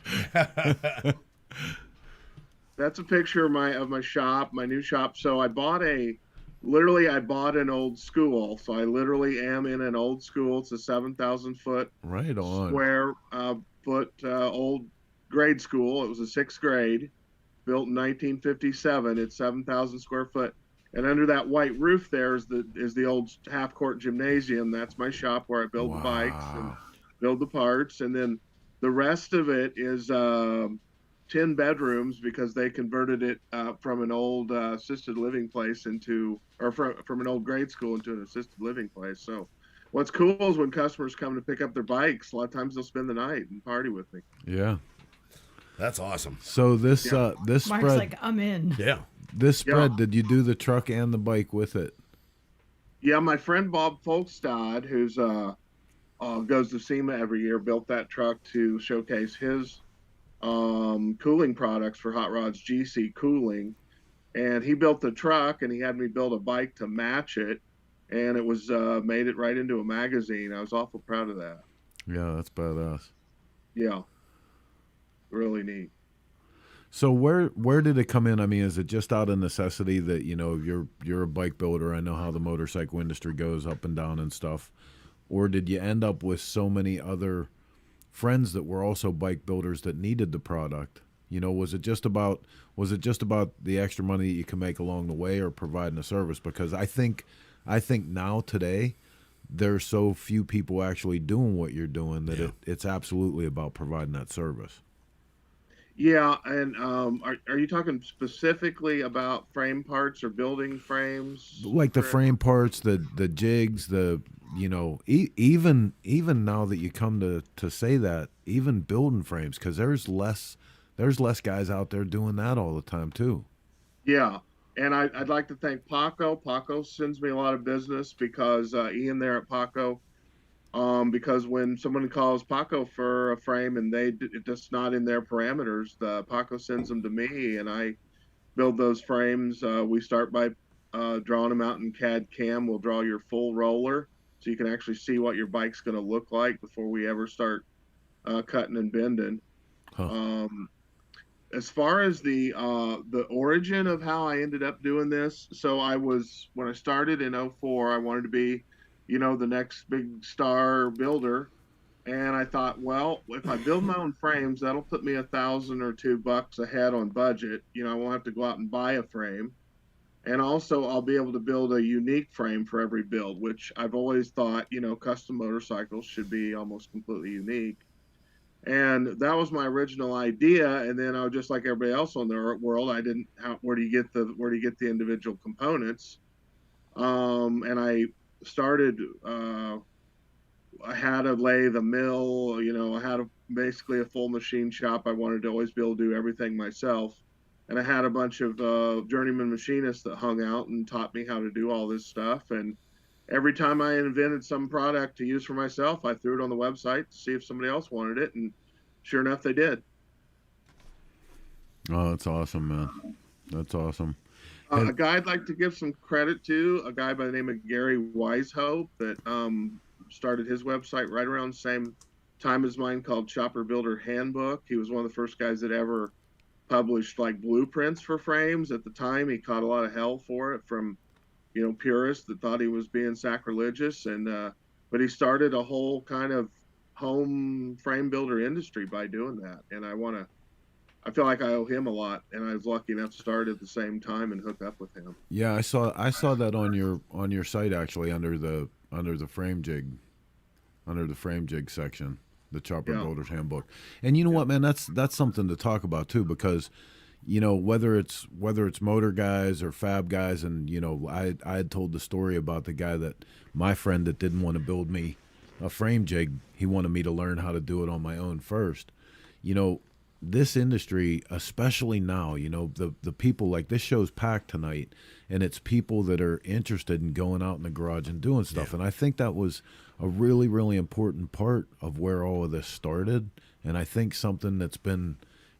That's a picture of my shop, my new shop. So I bought an old school. So I literally am in an old school. It's a 7,000 foot right on square foot old grade school. It was a 6th grade, built in 1957. It's 7,000 square foot. And under that white roof there is the old half court gymnasium. That's my shop where I build the bikes and build the parts. And then the rest of it is 10 bedrooms because they converted it from an old assisted living place from an old grade school into an assisted living place. So what's cool is when customers come to pick up their bikes, a lot of times they'll spend the night and party with me. Yeah. That's awesome. So this Mark's spread, like, I'm in. Yeah. This spread, did you do the truck and the bike with it? Yeah, my friend Bob Folkstad, who's goes to SEMA every year, built that truck to showcase his cooling products for Hot Rods GC Cooling. And he built the truck, and he had me build a bike to match it, and it was made it right into a magazine. I was awful proud of that. Yeah, that's badass. Yeah, really neat. So where did it come in? I mean, is it just out of necessity that, you know, you're a bike builder? I know how the motorcycle industry goes up and down and stuff. Or did you end up with so many other friends that were also bike builders that needed the product? You know, was it just about the extra money that you can make along the way, or providing a service? Because I think now today there's so few people actually doing what you're doing that it's absolutely about providing that service. Yeah, and are you talking specifically about frame parts or building frames? Like the frame parts, the jigs, you know, even now that you come to say that, even building frames, because there's less guys out there doing that all the time too. Yeah, and I'd like to thank Paco. Paco sends me a lot of business because Ian there at Paco. Because when someone calls Paco for a frame and it's just not in their parameters, the Paco sends them to me, and I build those frames. We start by drawing them out in CAD CAM. We'll draw your full roller, so you can actually see what your bike's going to look like before we ever start cutting and bending. Huh. As far as the origin of how I ended up doing this, so when I started in 2004, I wanted to be, you know, the next big star builder. And I thought, well, if I build my own frames, that'll put me $1,000 or $2 ahead on budget. You know, I won't have to go out and buy a frame. And also I'll be able to build a unique frame for every build, which I've always thought, you know, custom motorcycles should be almost completely unique. And that was my original idea. And then I was just like everybody else on the world. Where do you get the individual components? And I started, I had a lathe, a mill, you know, I had basically a full machine shop. I wanted to always be able to do everything myself. And I had a bunch of journeyman machinists that hung out and taught me how to do all this stuff. And every time I invented some product to use for myself, I threw it on the website to see if somebody else wanted it. And sure enough, they did. Oh, that's awesome, man. That's awesome. A guy I'd like to give some credit to, a guy by the name of Gary Wisehope that started his website right around the same time as mine, called Shopper Builder Handbook. He was one of the first guys that ever published like blueprints for frames. At the time, he caught a lot of hell for it from, you know, purists that thought he was being sacrilegious. And but he started a whole kind of home frame builder industry by doing that. And I feel like I owe him a lot, and I was lucky enough to start at the same time and hook up with him. Yeah, I saw that on your site, actually, under the frame jig section, the Chopper Builder's Handbook. And you know what, man, that's something to talk about too, because, you know, whether it's motor guys or fab guys, and, you know, I had told the story about the guy that my friend that didn't want to build me a frame jig, he wanted me to learn how to do it on my own first. You know, this industry, especially now, you know, the people, like, this show's packed tonight, and it's people that are interested in going out in the garage and doing stuff. And I think that was a really, really important part of where all of this started. And I think something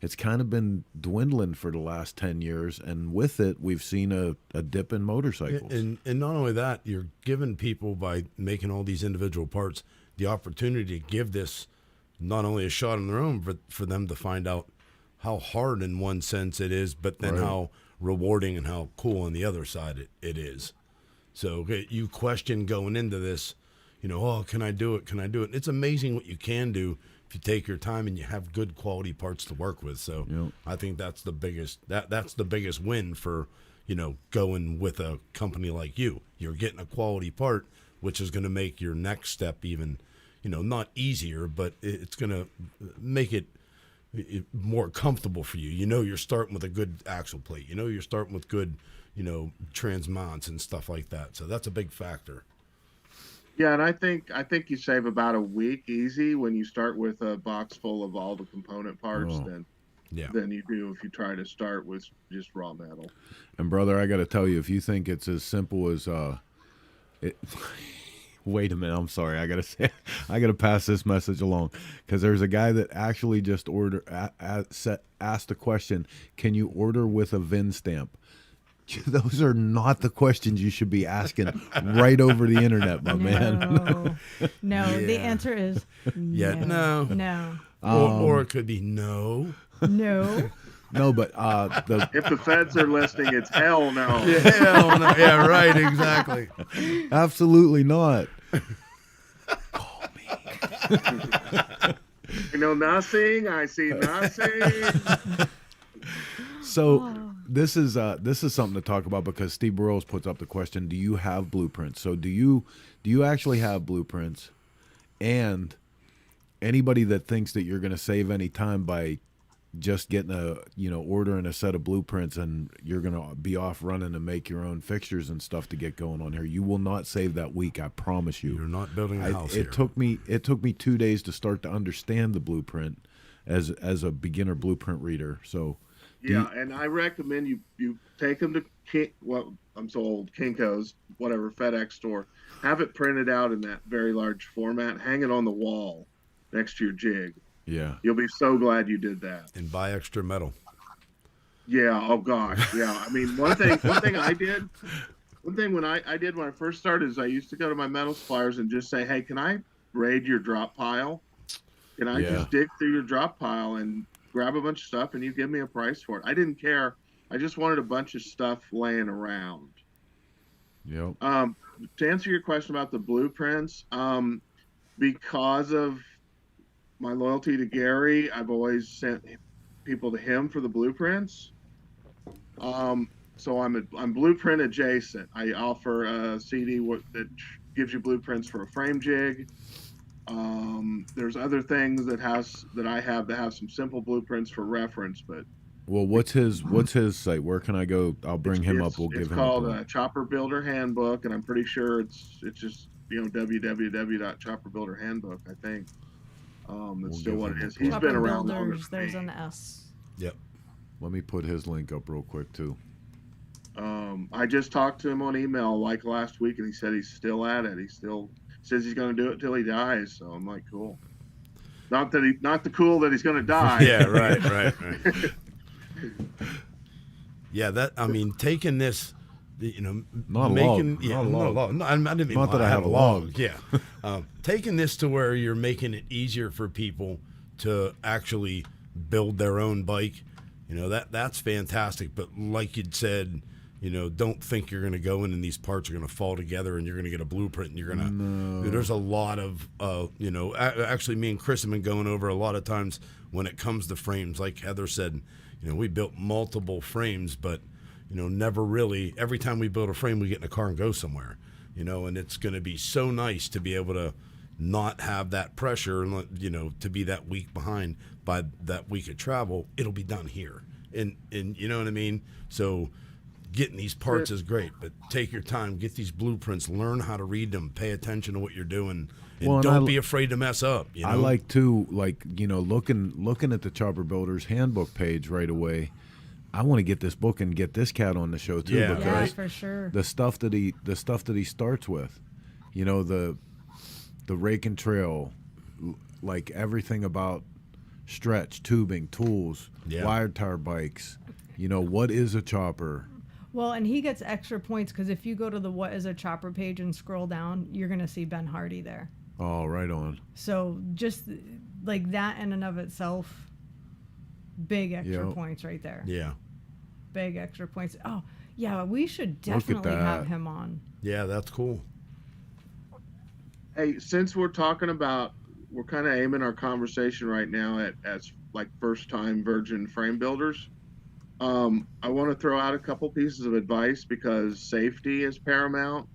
it's kind of been dwindling for the last 10 years. And with it, we've seen a dip in motorcycles. And not only that, you're giving people, by making all these individual parts, the opportunity to give this not only a shot on their own, but for them to find out how hard in one sense it is, but then how rewarding and how cool on the other side it is. So you question going into this, you know, oh, can I do it? Can I do it? It's amazing what you can do if you take your time and you have good quality parts to work with. So I think that's the biggest that's the biggest win for, you know, going with a company like you. You're getting a quality part, which is going to make your next step even, you know, not easier, but it's going to make it more comfortable for you. You know, you're starting with a good axle plate. You know, you're starting with good, you know, transmounts and stuff like that. So that's a big factor. Yeah, and I think you save about a week easy when you start with a box full of all the component parts than you do if you try to start with just raw metal. And brother, I got to tell you, if you think it's as simple as Wait a minute. I'm sorry. I gotta pass this message along because there's a guy that actually just asked a question. Can you order with a VIN stamp? Those are not the questions you should be asking right over the internet, my man. No, the answer is no. No. Or it could be no. No. No, but if the feds are listening, it's hell no. Yeah, hell no. Yeah, right, exactly. Absolutely not. Call me. You know nothing. I see nothing. So this is something to talk about because Steve Burrows puts up the question: do you have blueprints? So do you actually have blueprints? And anybody that thinks that you're going to save any time by just getting ordering a set of blueprints and you're going to be off running and make your own fixtures and stuff to get going on here, you will not save that week. I promise you. You're not building a house here. It took me 2 days to start to understand the blueprint as a beginner blueprint reader. So yeah, and I recommend you take them to I'm so old, Kinko's, whatever, FedEx store. Have it printed out in that very large format. Hang it on the wall next to your jig. Yeah. You'll be so glad you did that. And buy extra metal. Yeah. Oh gosh. Yeah. I mean, one thing I did when I first started is I used to go to my metal suppliers and just say, hey, can I raid your drop pile? Can I just dig through your drop pile and grab a bunch of stuff and you give me a price for it? I didn't care. I just wanted a bunch of stuff laying around. Yep. To answer your question about the blueprints, because of my loyalty to Gary, I've always sent people to him for the blueprints. So I'm blueprint adjacent. I offer a CD that gives you blueprints for a frame jig. There's other things that I have that have some simple blueprints for reference, but. Well, what's his site? Where can I go? I'll bring him up. We'll give him. It's called Chopper Builder Handbook, and I'm pretty sure it's just www.chopperbuilderhandbook. I think it's still what it is. He's been around longer. There's an S. Yep. Let me put his link up real quick too. I just talked to him on email like last week, and he said he's still at it. He still says he's going to do it till he dies. So I'm like, cool. Not the cool that he's going to die. Yeah, right. Yeah, taking this, not making a log. No, I didn't mean not that I have a log. Yeah, taking this to where you're making it easier for people to actually build their own bike. That's fantastic. But like you'd said, don't think you're going to go in and these parts are going to fall together and you're going to get a blueprint and you're going to. No. There's a lot of, actually, me and Chris have been going over a lot of times when it comes to frames. Like Heather said, we built multiple frames, but never really. Every time we build a frame, we get in a car and go somewhere. And it's going to be so nice to be able to not have that pressure and to be that week behind by that week of travel. It'll be done here, and you know what I mean. So getting these parts is great, but take your time, get these blueprints, learn how to read them, pay attention to what you're doing, and don't be afraid to mess up. I like to looking at the Chopper Builders Handbook page right away. I want to get this book and get this cat on the show too, because for sure. the stuff that he starts with, the rake and trail, like everything about stretch, tubing, tools, wired tire bikes. What is a chopper? Well, and he gets extra points because if you go to the What is a Chopper page and scroll down, you're going to see Ben Hardy there. Oh, right on. So just like that in and of itself, big extra points right there. Yeah. Big extra points. Oh, yeah, we should definitely have him on. Yeah, that's cool. Hey, since we're talking about, we're kind of aiming our conversation right now as like first-time virgin frame builders. I want to throw out a couple pieces of advice because safety is paramount.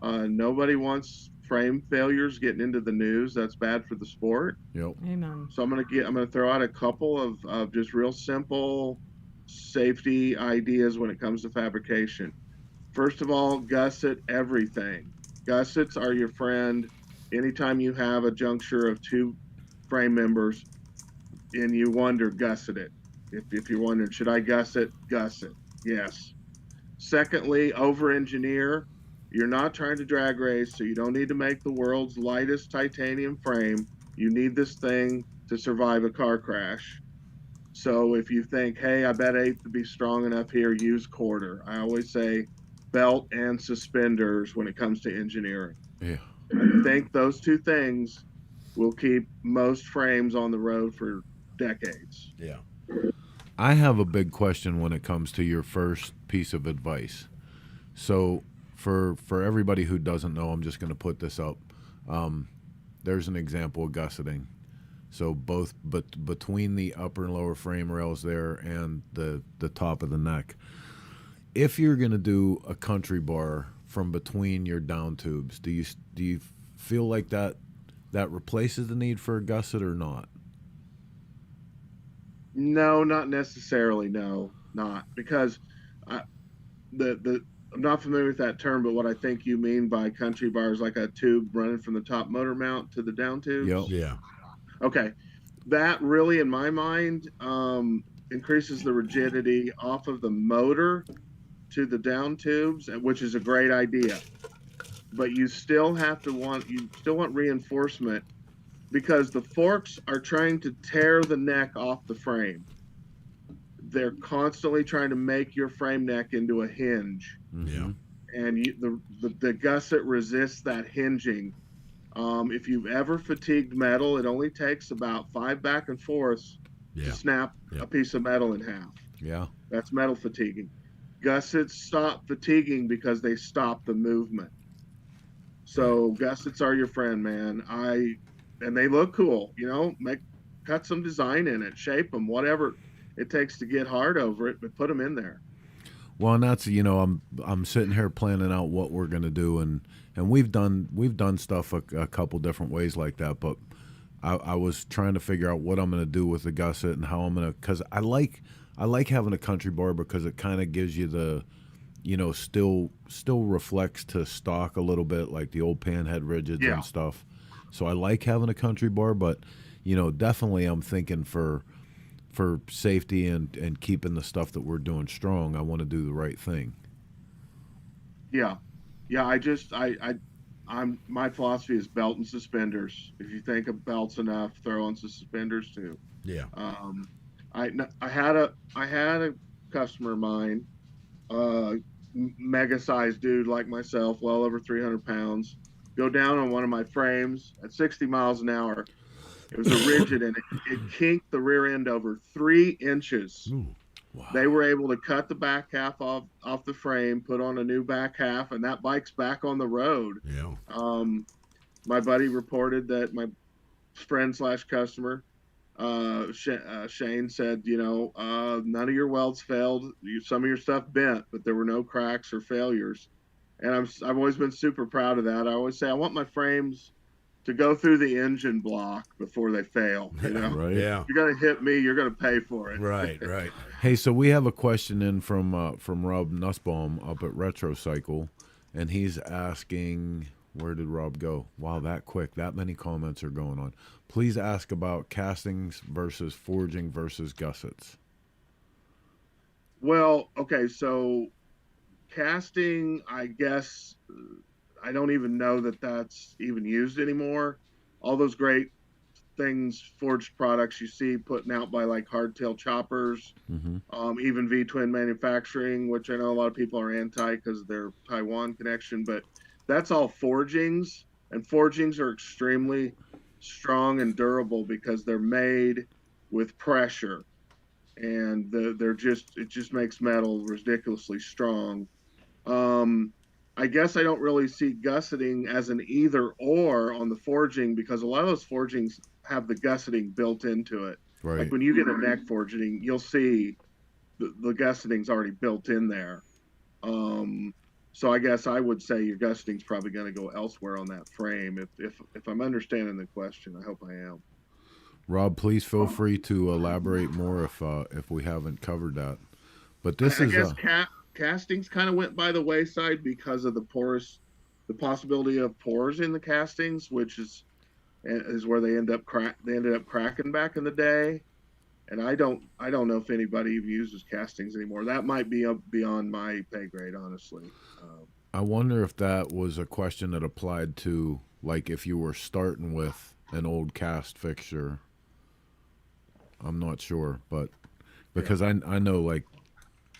Nobody wants frame failures getting into the news. That's bad for the sport. Yep. Amen. So I'm gonna throw out a couple of just real simple safety ideas when it comes to fabrication. First of all, gusset everything. Gussets are your friend. Anytime you have a juncture of two frame members and you wonder, gusset it. If you're wondering, should I gusset? Gusset. Yes. Secondly, over-engineer. You're not trying to drag race, so you don't need to make the world's lightest titanium frame. You need this thing to survive a car crash. So if you think, hey, I bet eighth to be strong enough here, use quarter. I always say belt and suspenders when it comes to engineering. Yeah. I think those two things will keep most frames on the road for decades. Yeah. I have a big question when it comes to your first piece of advice. So for everybody who doesn't know, I'm just going to put this up. There's an example of gusseting. So between the upper and lower frame rails there and the top of the neck. If you're going to do a country bar from between your down tubes, do you feel like that replaces the need for a gusset or not? No, not necessarily. No, not because I'm not familiar with that term, but what I think you mean by country bar is like a tube running from the top motor mount to the down tubes. Yep. Yeah. Okay, that really, in my mind, increases the rigidity off of the motor to the down tubes, which is a great idea. But you still want reinforcement because the forks are trying to tear the neck off the frame. They're constantly trying to make your frame neck into a hinge. Yeah. And the gusset resists that hinging. If you've ever fatigued metal, it only takes about 5 back and forths to snap a piece of metal in half. Yeah. That's metal fatiguing. Gussets stop fatiguing because they stop the movement. So gussets are your friend, man. And they look cool, cut some design in it, shape them, whatever it takes to get hard over it, but put them in there. Well, and that's I'm sitting here planning out what we're gonna do, and we've done stuff a couple different ways like that, but I was trying to figure out what I'm gonna do with the gusset and how I'm gonna, because I like having a country bar because it kind of gives you the, still reflects to stock a little bit like the old panhead rigids and stuff. So I like having a country bar, but definitely I'm thinking for safety and keeping the stuff that we're doing strong, I want to do the right thing. Yeah. My philosophy is belt and suspenders. If you think of belts enough, throw on some suspenders too. Yeah. I had a customer of mine, mega sized dude like myself, well over 300 pounds, go down on one of my frames at 60 miles an hour. It was a rigid and it kinked the rear end over 3 inches. Ooh, wow. They were able to cut the back half off the frame, put on a new back half, and that bike's back on the road. Yeah. My buddy reported that my friend / customer, Shane said, none of your welds failed. Some of your stuff bent, but there were no cracks or failures. And I've always been super proud of that. I always say I want my frames to go through the engine block before they fail. Right. Yeah. You're gonna hit me, you're gonna pay for it. Right. Hey, so we have a question in from Rob Nussbaum up at Retrocycle, and he's asking, where did Rob go? Wow, that quick. That many comments are going on. Please ask about castings versus forging versus gussets. Well, okay, so casting, I guess, I don't even know that that's even used anymore. All those great things, forged products you see putting out by like hardtail choppers, even V-twin manufacturing, which I know a lot of people are anti because of their Taiwan connection, but that's all forgings, and forgings are extremely strong and durable because they're made with pressure, and it just makes metal ridiculously strong. I guess I don't really see gusseting as an either or on the forging because a lot of those forgings have the gusseting built into it. Right. Like when you get a neck forging, you'll see the gusseting's already built in there. So I guess I would say your gusseting's probably going to go elsewhere on that frame. If I'm understanding the question, I hope I am. Rob, please feel free to elaborate more if we haven't covered that. But this I guess castings kind of went by the wayside because of the possibility of pores in the castings, which is where they ended up cracking back in the day. And I don't know if anybody even uses castings anymore. That might be beyond my pay grade, honestly. I wonder if that was a question that applied to, like, if you were starting with an old cast fixture. I'm not sure, but because I know, like,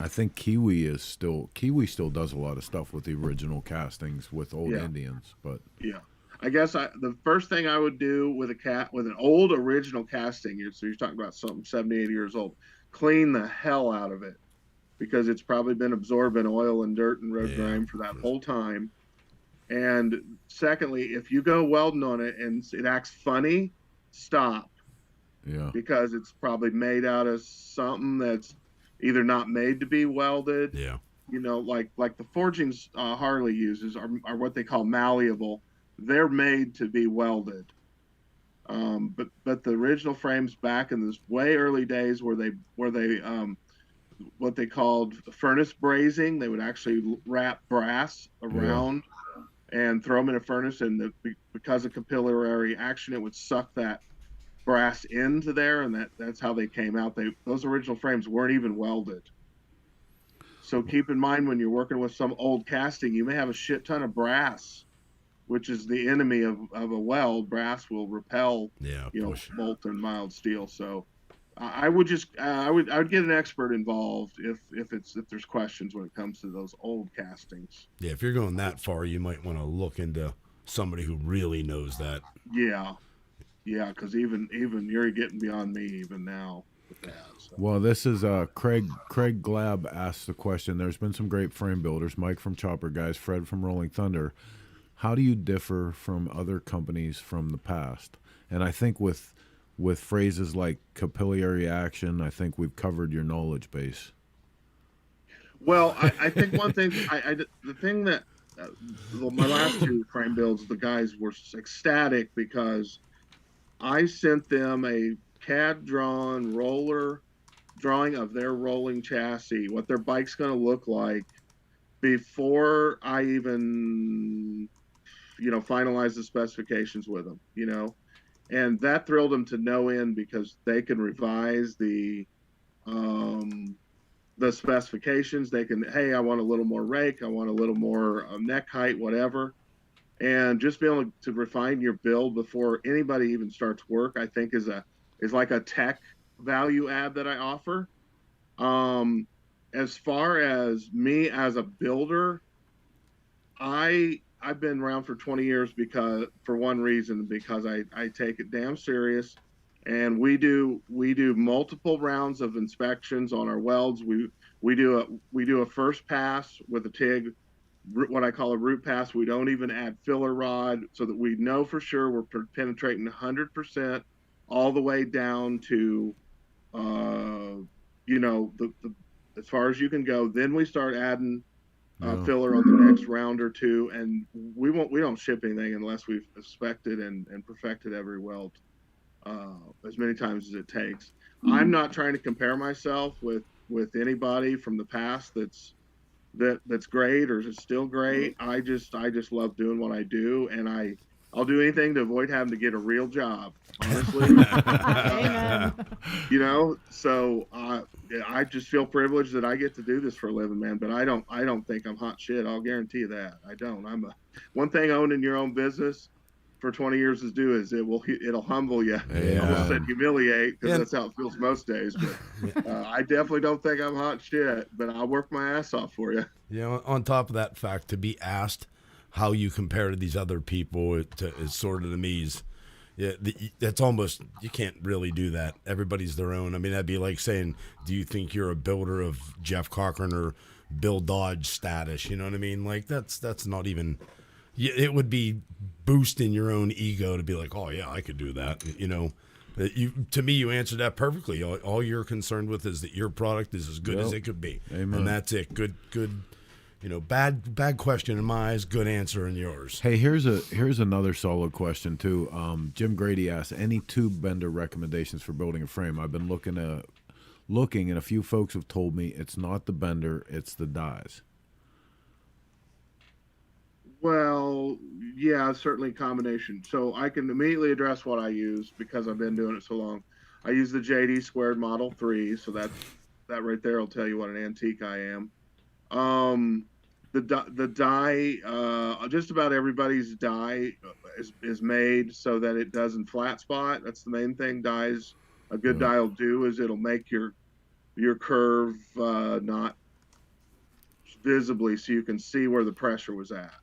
I think Kiwi still does a lot of stuff with the original castings with old Indians, but yeah. I guess the first thing I would do with an old original casting, so you're talking about something 70, 80 years old, clean the hell out of it, because it's probably been absorbing oil and dirt and road grime for that whole time. And secondly, if you go welding on it and it acts funny, stop. Yeah. Because it's probably made out of something that's either not made to be welded. Yeah. You know, like the forgings Harley uses are what they call malleable. They're made to be welded. But the original frames back in this way early days where they what they called furnace brazing, they would actually wrap brass around and throw them in a furnace, and because of capillary action, it would suck that brass into there, and that's how they came out. Those original frames weren't even welded. So keep in mind when you're working with some old casting, you may have a shit ton of brass, which is the enemy of a weld. Brass will repel, molten mild steel. So I would get an expert involved if there's questions when it comes to those old castings. Yeah, if you're going that far, you might want to look into somebody who really knows that. Yeah, because even you're getting beyond me even now with that. So. Well, this is Craig Glab asked the question. There's been some great frame builders, Mike from Chopper Guys, Fred from Rolling Thunder. How do you differ from other companies from the past? And I think with phrases like capillary action, I think we've covered your knowledge base. Well, I think one thing, the thing that my last two frame builds, the guys were ecstatic because I sent them a CAD drawn roller drawing of their rolling chassis, what their bike's going to look like, before I even, finalize the specifications with them, and that thrilled them to no end because they can revise the specifications. They can, hey, I want a little more rake, I want a little more neck height, whatever. And just be able to refine your build before anybody even starts work, I think is like a tech value add that I offer. As far as me as a builder, I've been around for 20 years because I take it damn serious, and we do multiple rounds of inspections on our welds. We do a first pass with a TIG, what I call a root pass. We don't even add filler rod, so that we know for sure we're penetrating 100% all the way down to, as far as you can go. Then we start adding filler on the next round or two, and we don't ship anything unless we've inspected and perfected every weld as many times as it takes. I'm not trying to compare myself with anybody from the past that's great or is still great. I just love doing what I do, and I'll do anything to avoid having to get a real job, honestly. So I just feel privileged that I get to do this for a living, man. But I don't think I'm hot shit. I'll guarantee you that. I don't. One thing owning your own business for 20 years it'll humble you. I almost said humiliate, because that's how it feels most days. But I definitely don't think I'm hot shit, but I'll work my ass off for you. On top of that fact, to be asked how you compare to these other people, is sort of, to me, that's almost, you can't really do that. Everybody's their own. I mean, that'd be like saying, do you think you're a builder of Jeff Cochran or Bill Dodge status? You know what I mean? Like, that's not even, it would be boosting your own ego to be like, oh yeah, I could do that. To me, you answered that perfectly. All you're concerned with is that your product is as good as it could be. Amen. And that's it. Good. Bad question in my eyes, good answer in yours. Hey, here's another solid question too. Jim Grady asked, any tube bender recommendations for building a frame? I've been looking, and a few folks have told me it's not the bender, it's the dies. Well, yeah, certainly a combination. So I can immediately address what I use because I've been doing it so long. I use the JD Squared Model 3, so that right there will tell you what an antique I am. the dye, just about everybody's dye is made so that it doesn't flat spot. That's the main thing. Dyes, a good dye will do is it'll make your curve not visibly, so you can see where the pressure was at.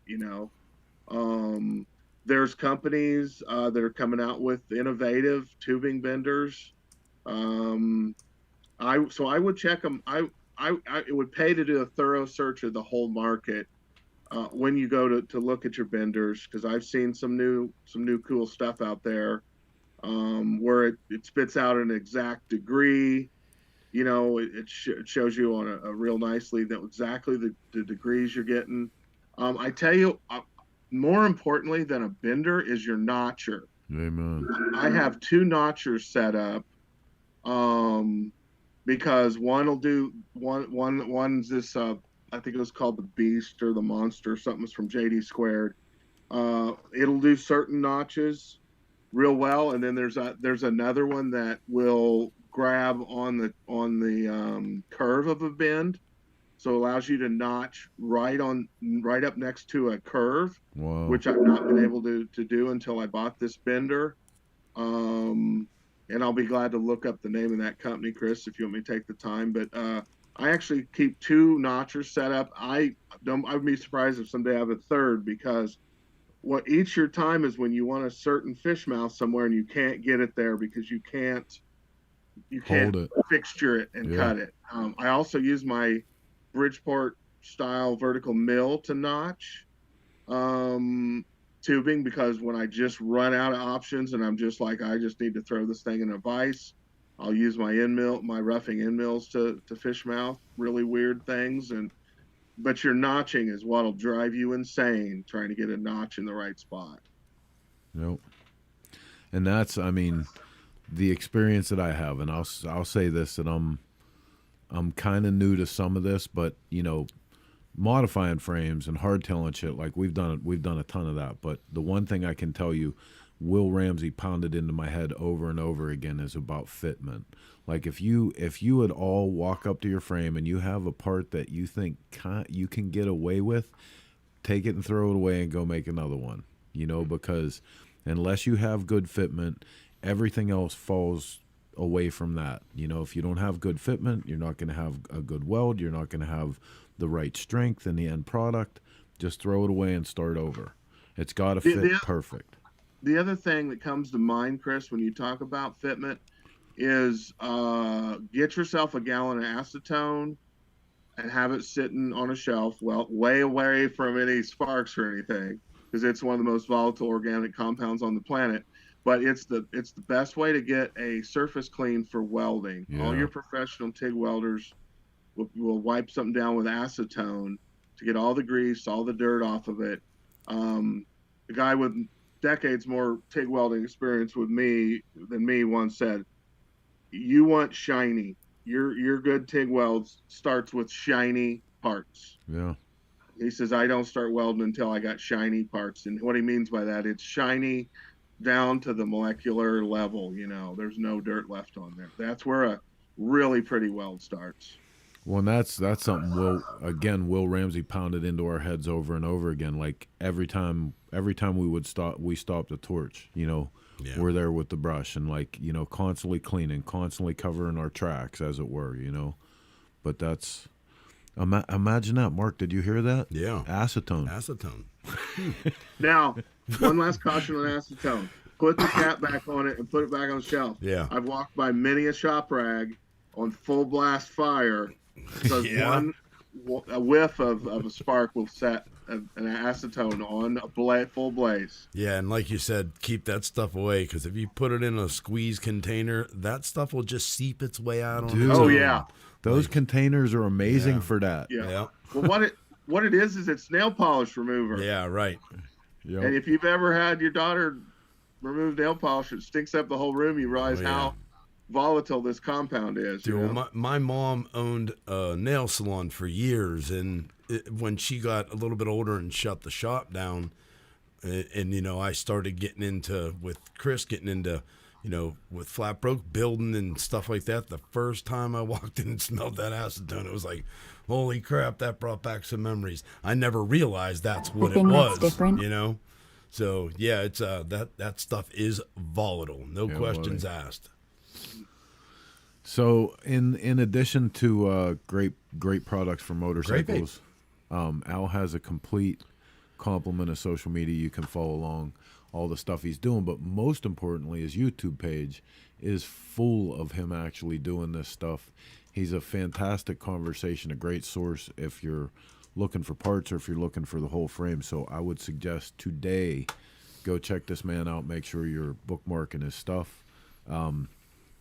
There's companies that are coming out with innovative tubing benders. I would check them. It would pay to do a thorough search of the whole market when you go to look at your benders, because I've seen some new cool stuff out there where it spits out an exact degree. It shows you on a real nicely that exactly the degrees you're getting. I tell you, more importantly than a bender is your notcher. Amen. I have 2 notchers set up. Because one's this I think it was called the Beast or the Monster, something was from JD Squared. It'll do certain notches real well, and then there's another one that will grab on the curve of a bend, so it allows you to notch right up next to a curve. Wow. Which I've not been able to do until I bought this bender. And I'll be glad to look up the name of that company, Chris, if you want me to take the time. But I actually keep 2 notchers set up. I would be surprised if someday I have a third, because what eats your time is when you want a certain fish mouth somewhere and you can't get it there because you can't fixture it and cut it. I also use my Bridgeport style vertical mill to notch tubing, because when I just run out of options and I'm just like, I just need to throw this thing in a vise, I'll use my roughing end mills to fish mouth really weird things. But your notching is what'll drive you insane, trying to get a notch in the right spot. Nope. And that's, the experience that I have, and I'll say this, that I'm kind of new to some of this, but modifying frames and hardtail and shit, like we've done a ton of that. But the one thing I can tell you, Will Ramsey pounded into my head over and over again, is about fitment. Like if you at all walk up to your frame and you have a part that you think you can get away with, take it and throw it away and go make another one. Because unless you have good fitment, everything else falls away from that. If you don't have good fitment, you're not going to have a good weld. You're not going to have the right strength in the end product. Just throw it away and start over. It's got to fit perfect. The other thing that comes to mind, Chris, when you talk about fitment is get yourself a gallon of acetone and have it sitting on a shelf, way away from any sparks or anything, because it's one of the most volatile organic compounds on the planet. But it's the best way to get a surface clean for welding. Yeah. All your professional TIG welders will wipe something down with acetone to get all the grease, all the dirt off of it. The guy with decades more TIG welding experience than me once said, "You want shiny. Your good TIG welds starts with shiny parts." Yeah. He says, "I don't start welding until I got shiny parts." And what he means by that, it's shiny down to the molecular level. There's no dirt left on there. That's where a really pretty weld starts. Well, and that's something Will Ramsey pounded into our heads over and over again. Like every time we stopped the torch, we're there with the brush and constantly cleaning, constantly covering our tracks, as it were, But that's, imagine that, Mark. Did you hear that? Yeah. Acetone. Now, one last caution on acetone. Put the cap back on it and put it back on the shelf. Yeah. I've walked by many a shop rag on full blast fire because a whiff of a spark will set an acetone on a full blaze. Yeah, and like you said, keep that stuff away, because if you put it in a squeeze container, that stuff will just seep its way out. Yeah. Those containers are amazing for that. Yeah. Well, what it is it's nail polish remover. Yeah, right. Yep. And if you've ever had your daughter remove nail polish, it stinks up the whole room. You realize how volatile this compound is. Dude, my mom owned a nail salon for years, and when she got a little bit older and shut the shop down, and I started getting into you know, with Flat Broke building and stuff like that, the first time I walked in and smelled that acetone, it was like, holy crap, that brought back some memories. I never realized that's what it was, you know? So, yeah, it's that stuff is volatile. No questions asked. So, in addition to great products for motorcycles, Al has a complete complement of social media. You can follow along all the stuff he's doing, but most importantly, his YouTube page is full of him actually doing this stuff. He's a fantastic conversation, a great source if you're looking for parts or if you're looking for the whole frame. So I would suggest today, go check this man out. Make sure you're bookmarking his stuff. I'm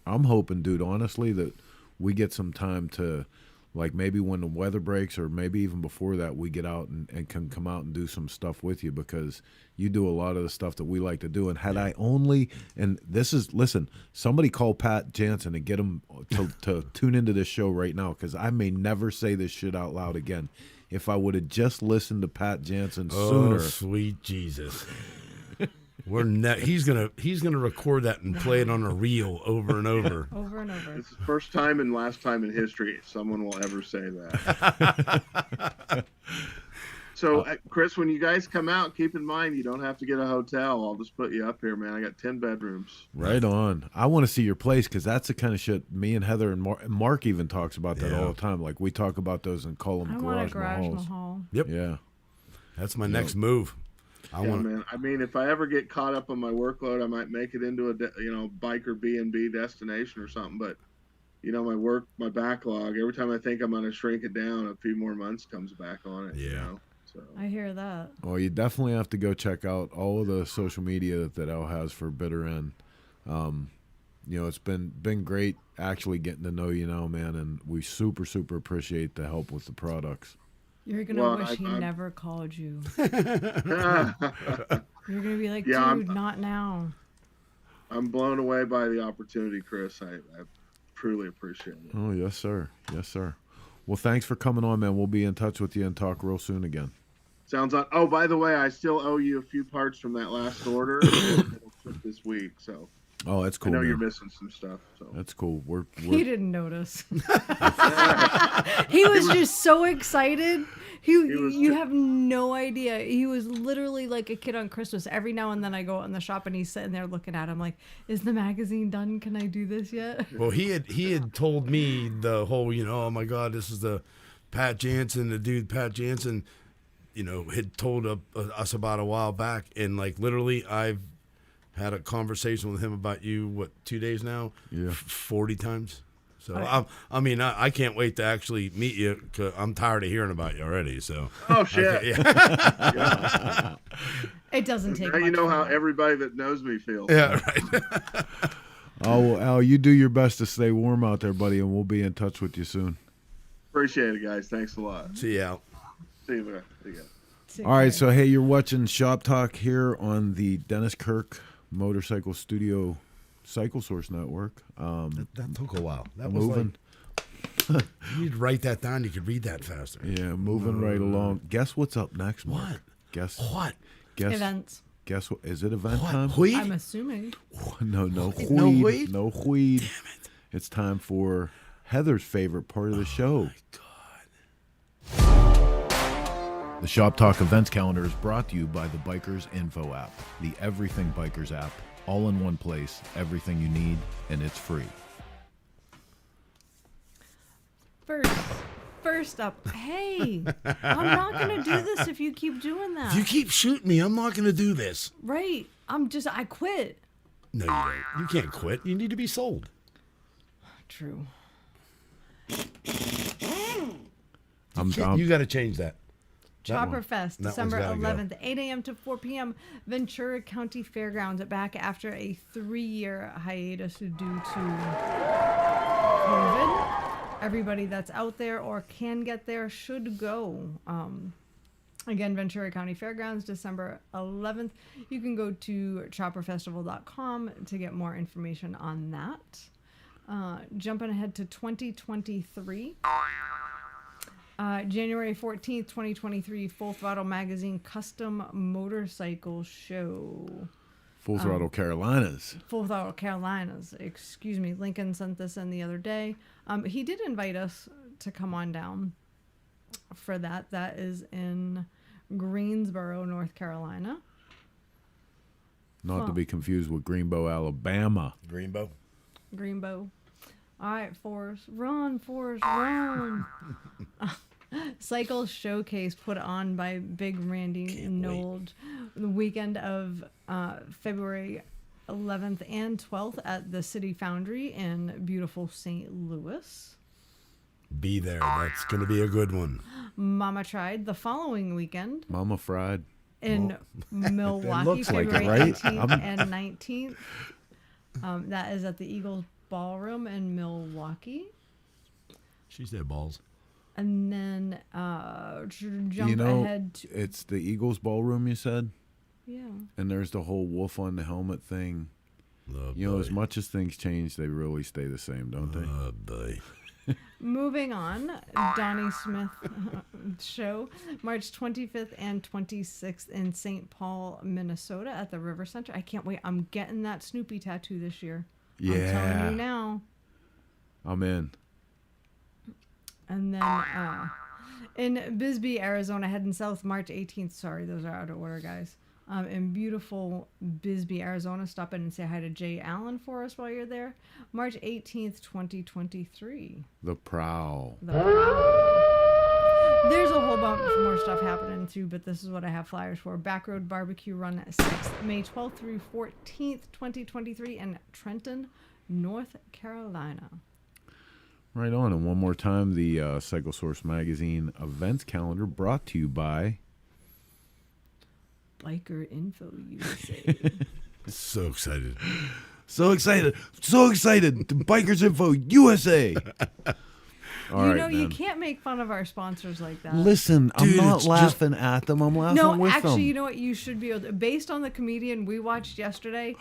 hoping, dude, honestly, that we get some time to, like, maybe when the weather breaks or maybe even before that, we get out and can come out and do some stuff with you, because you do a lot of the stuff that we like to do. And had I only, and this is, listen, somebody call Pat Jansen and get him to tune into this show right now, because I may never say this shit out loud again. If I would have just listened to Pat Jansen sooner. Oh, sweet Jesus. He's gonna record that and play it on a reel over and over. Over and over. It's the first time and last time in history someone will ever say that. So, Chris, when you guys come out, keep in mind you don't have to get a hotel. I'll just put you up here, man. I got 10 bedrooms. Right on. I want to see your place, because that's the kind of shit me and Heather and Mark even talks about that all the time. Like, we talk about those and call them garage mahals. Yep. Yeah. That's my next move. Man. I mean, if I ever get caught up on my workload, I might make it into a biker B&B destination or something. But my backlog. Every time I think I'm going to shrink it down, a few more months comes back on it. Yeah. So I hear that. Well, you definitely have to go check out all of the social media that Al has for Bitter End. It's been great actually getting to know you now, man, and we super appreciate the help with the products. You're gonna wish he never called you. You're gonna be like, dude, not now. I'm blown away by the opportunity, Chris. I truly appreciate it. Oh, yes, sir. Yes, sir. Well, thanks for coming on, man. We'll be in touch with you and talk real soon again. Sounds like. Oh, by the way, I still owe you a few parts from that last order this week. So. Oh, that's cool. I know man. You're missing some stuff. So. That's cool. He didn't notice. He was just so excited. You have no idea. He was literally like a kid on Christmas. Every now and then I go out in the shop and he's sitting there looking at him like, "Is the magazine done? Can I do this yet?" Well, he had told me the whole, oh my God, this is the Pat Jansen, the dude Pat Jansen, had told us about a while back, and like literally I've had a conversation with him about you, 2 days now? Yeah. 40 times. So, I can't wait to actually meet you, because I'm tired of hearing about you already. So. Oh, shit. Yeah. It doesn't take now much. You know how everybody that knows me feels. Yeah, right. Oh, well, Al, you do your best to stay warm out there, buddy, and we'll be in touch with you soon. Appreciate it, guys. Thanks a lot. See you, Al. See you, man. All right, so, hey, you're watching Shop Talk here on the Dennis Kirk Motorcycle Studio Cycle Source Network. That took a while. That moving. Was you need to write that down. You could read that faster. Yeah, moving right along. Guess what's up next, Mark? What? Guess what? Guess events. Guess what? Is it event what? time? Weed? I'm assuming. No weed. No weed. No weed. Damn it! It's time for Heather's favorite part of the show. Oh my God. The Shop Talk events calendar is brought to you by the Bikers Info app, the Everything Bikers app, all in one place, everything you need, and it's free. First up, hey, I'm not going to do this if you keep doing that. If you keep shooting me, I'm not going to do this. Right. I quit. No, you don't. You can't quit. You need to be sold. True. You got to change that. Chopper Fest, December 11th, 8 a.m. to 4 p.m. Ventura County Fairgrounds, back after a 3-year hiatus due to COVID. Everybody that's out there or can get there should go. Again, Ventura County Fairgrounds, December 11th. You can go to chopperfestival.com to get more information on that. Jumping ahead to 2023. January 14th, 2023, Full Throttle Magazine Custom Motorcycle Show. Full Throttle Carolinas. Full Throttle Carolinas. Excuse me. Lincoln sent this in the other day. He did invite us to come on down for that. That is in Greensboro, North Carolina. Not to be confused with Greenbow, Alabama. Greenbow. All right, Forrest. Run, Forrest, run. Cycle Showcase put on by Big Randy Nold the weekend of February 11th and 12th at the City Foundry in beautiful St. Louis. Be there. That's going to be a good one. Mama Tried the following weekend. Mama Fried. In Milwaukee, looks like it, February right? 18th and 19th. That is at the Eagles Ballroom in Milwaukee. She said balls. And then jump ahead to... It's the Eagles Ballroom, you said? Yeah. And there's the whole wolf on the helmet thing. Oh, you know, as much as things change, they really stay the same, don't they? Oh, boy. Moving on, Donnie Smith show, March 25th and 26th in St. Paul, Minnesota at the River Center. I can't wait. I'm getting that Snoopy tattoo this year. Yeah. I'm telling you now. I'm in. And then in Bisbee, Arizona, heading south, March 18th. Sorry, those are out of order, guys. In beautiful Bisbee, Arizona. Stop in and say hi to Jay Allen for us while you're there. March 18th, 2023. The Prowl. The Prowl. There's a whole bunch more stuff happening too, but this is what I have flyers for. Backroad Barbecue Run at 6th, May 12th through 14th, 2023 in Trenton, North Carolina. Right on. And one more time, the Cycle Source Magazine events calendar brought to you by Biker Info USA. So excited. So excited. So excited. Bikers Info USA. All you right, know, you man. can't make fun of our sponsors like that. Listen, Dude, I'm not it's laughing at them. I'm laughing No, with actually, them. you know what? You should be able to, based on the comedian we watched yesterday.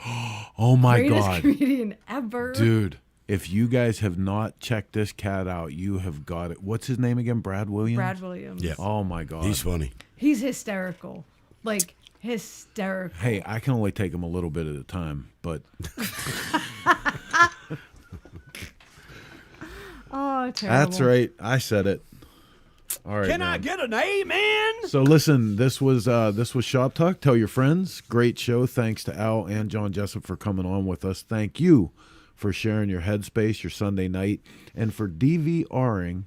Oh, my greatest God. comedian ever. Dude, if you guys have not checked this cat out, you have got it. What's his name again? Brad Williams? Brad Williams. Yeah. Oh, my God. He's funny. He's hysterical. Like, hysterical. Hey, I can only take him a little bit at a time, but Oh, terrible. that's right. I said it. All right. Can I man. get an amen? So listen, this was Shop Talk. Tell your friends. Great show. Thanks to Al and John Jessup for coming on with us. Thank you for sharing your headspace, your Sunday night, and for DVRing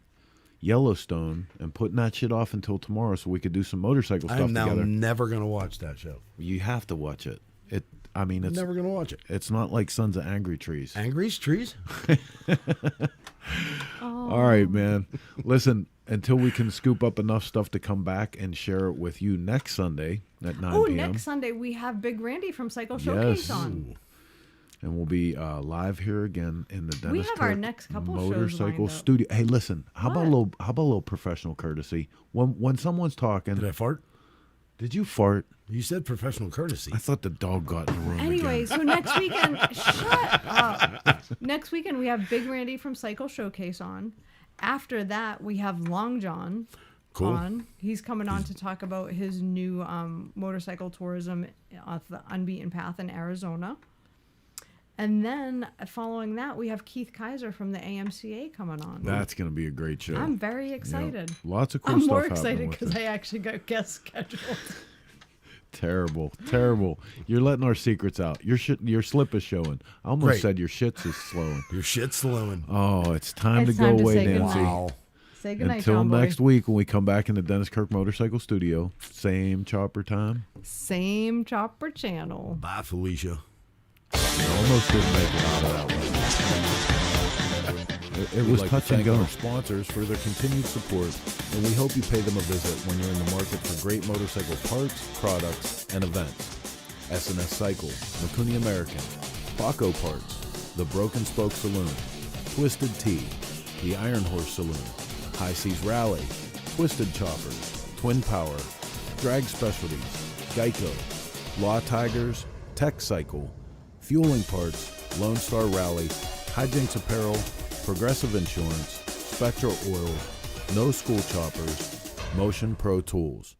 Yellowstone and putting that shit off until tomorrow so we could do some motorcycle stuff I'm now together. never going to watch that show. You have to watch it. It's Never going to watch it. It's not like Sons of Angry Trees. Angry's trees? All right, man. Listen, until we can scoop up enough stuff to come back and share it with you next Sunday at 9 Oh, p.m. next Sunday we have Big Randy from Cycle Showcase on. And we'll be live here again in the Dennis have our Kirk next couple shows Motorcycle lined up. Studio. Hey, listen, how about What? a little professional courtesy? When someone's talking, Did I fart? did you fart? You said professional courtesy. I thought the dog got in the room Anyway, again. so next weekend, shut up. Next weekend we have Big Randy from Cycle Showcase on. After that, we have Long John on. He's coming on to talk about his new motorcycle tourism off the Unbeaten Path in Arizona. And then following that, we have Keith Kaiser from the AMCA coming on. That's going to be a great show. I'm very excited. Yep. Lots of cool I'm stuff more happening excited with because it. I actually got guests scheduled. Terrible. You're letting our secrets out. Your slip is showing. I almost Great. said your shits is slowing. Your shit's slowing. Oh, it's time It's to go time to away, say Nancy. goodnight. Wow. Say goodnight, Until John Boy. next week when we come back in the Dennis Kirk Motorcycle Studio. Same chopper time. Same chopper channel. Bye, Felicia. Almost didn't make it out of that one. It was touch and go. Our sponsors for their continued support, and we hope you pay them a visit when you're in the market for great motorcycle parts, products, and events. S&S Cycle, Makuni American, Baco Parts, The Broken Spoke Saloon, Twisted Tea, The Iron Horse Saloon, High Seas Rally, Twisted Choppers, Twin Power, Drag Specialties, Geico, Law Tigers, Tech Cycle, Fueling Parts, Lone Star Rally, Hijinks Apparel, Progressive Insurance, Spectra Oil, No School Choppers, Motion Pro Tools.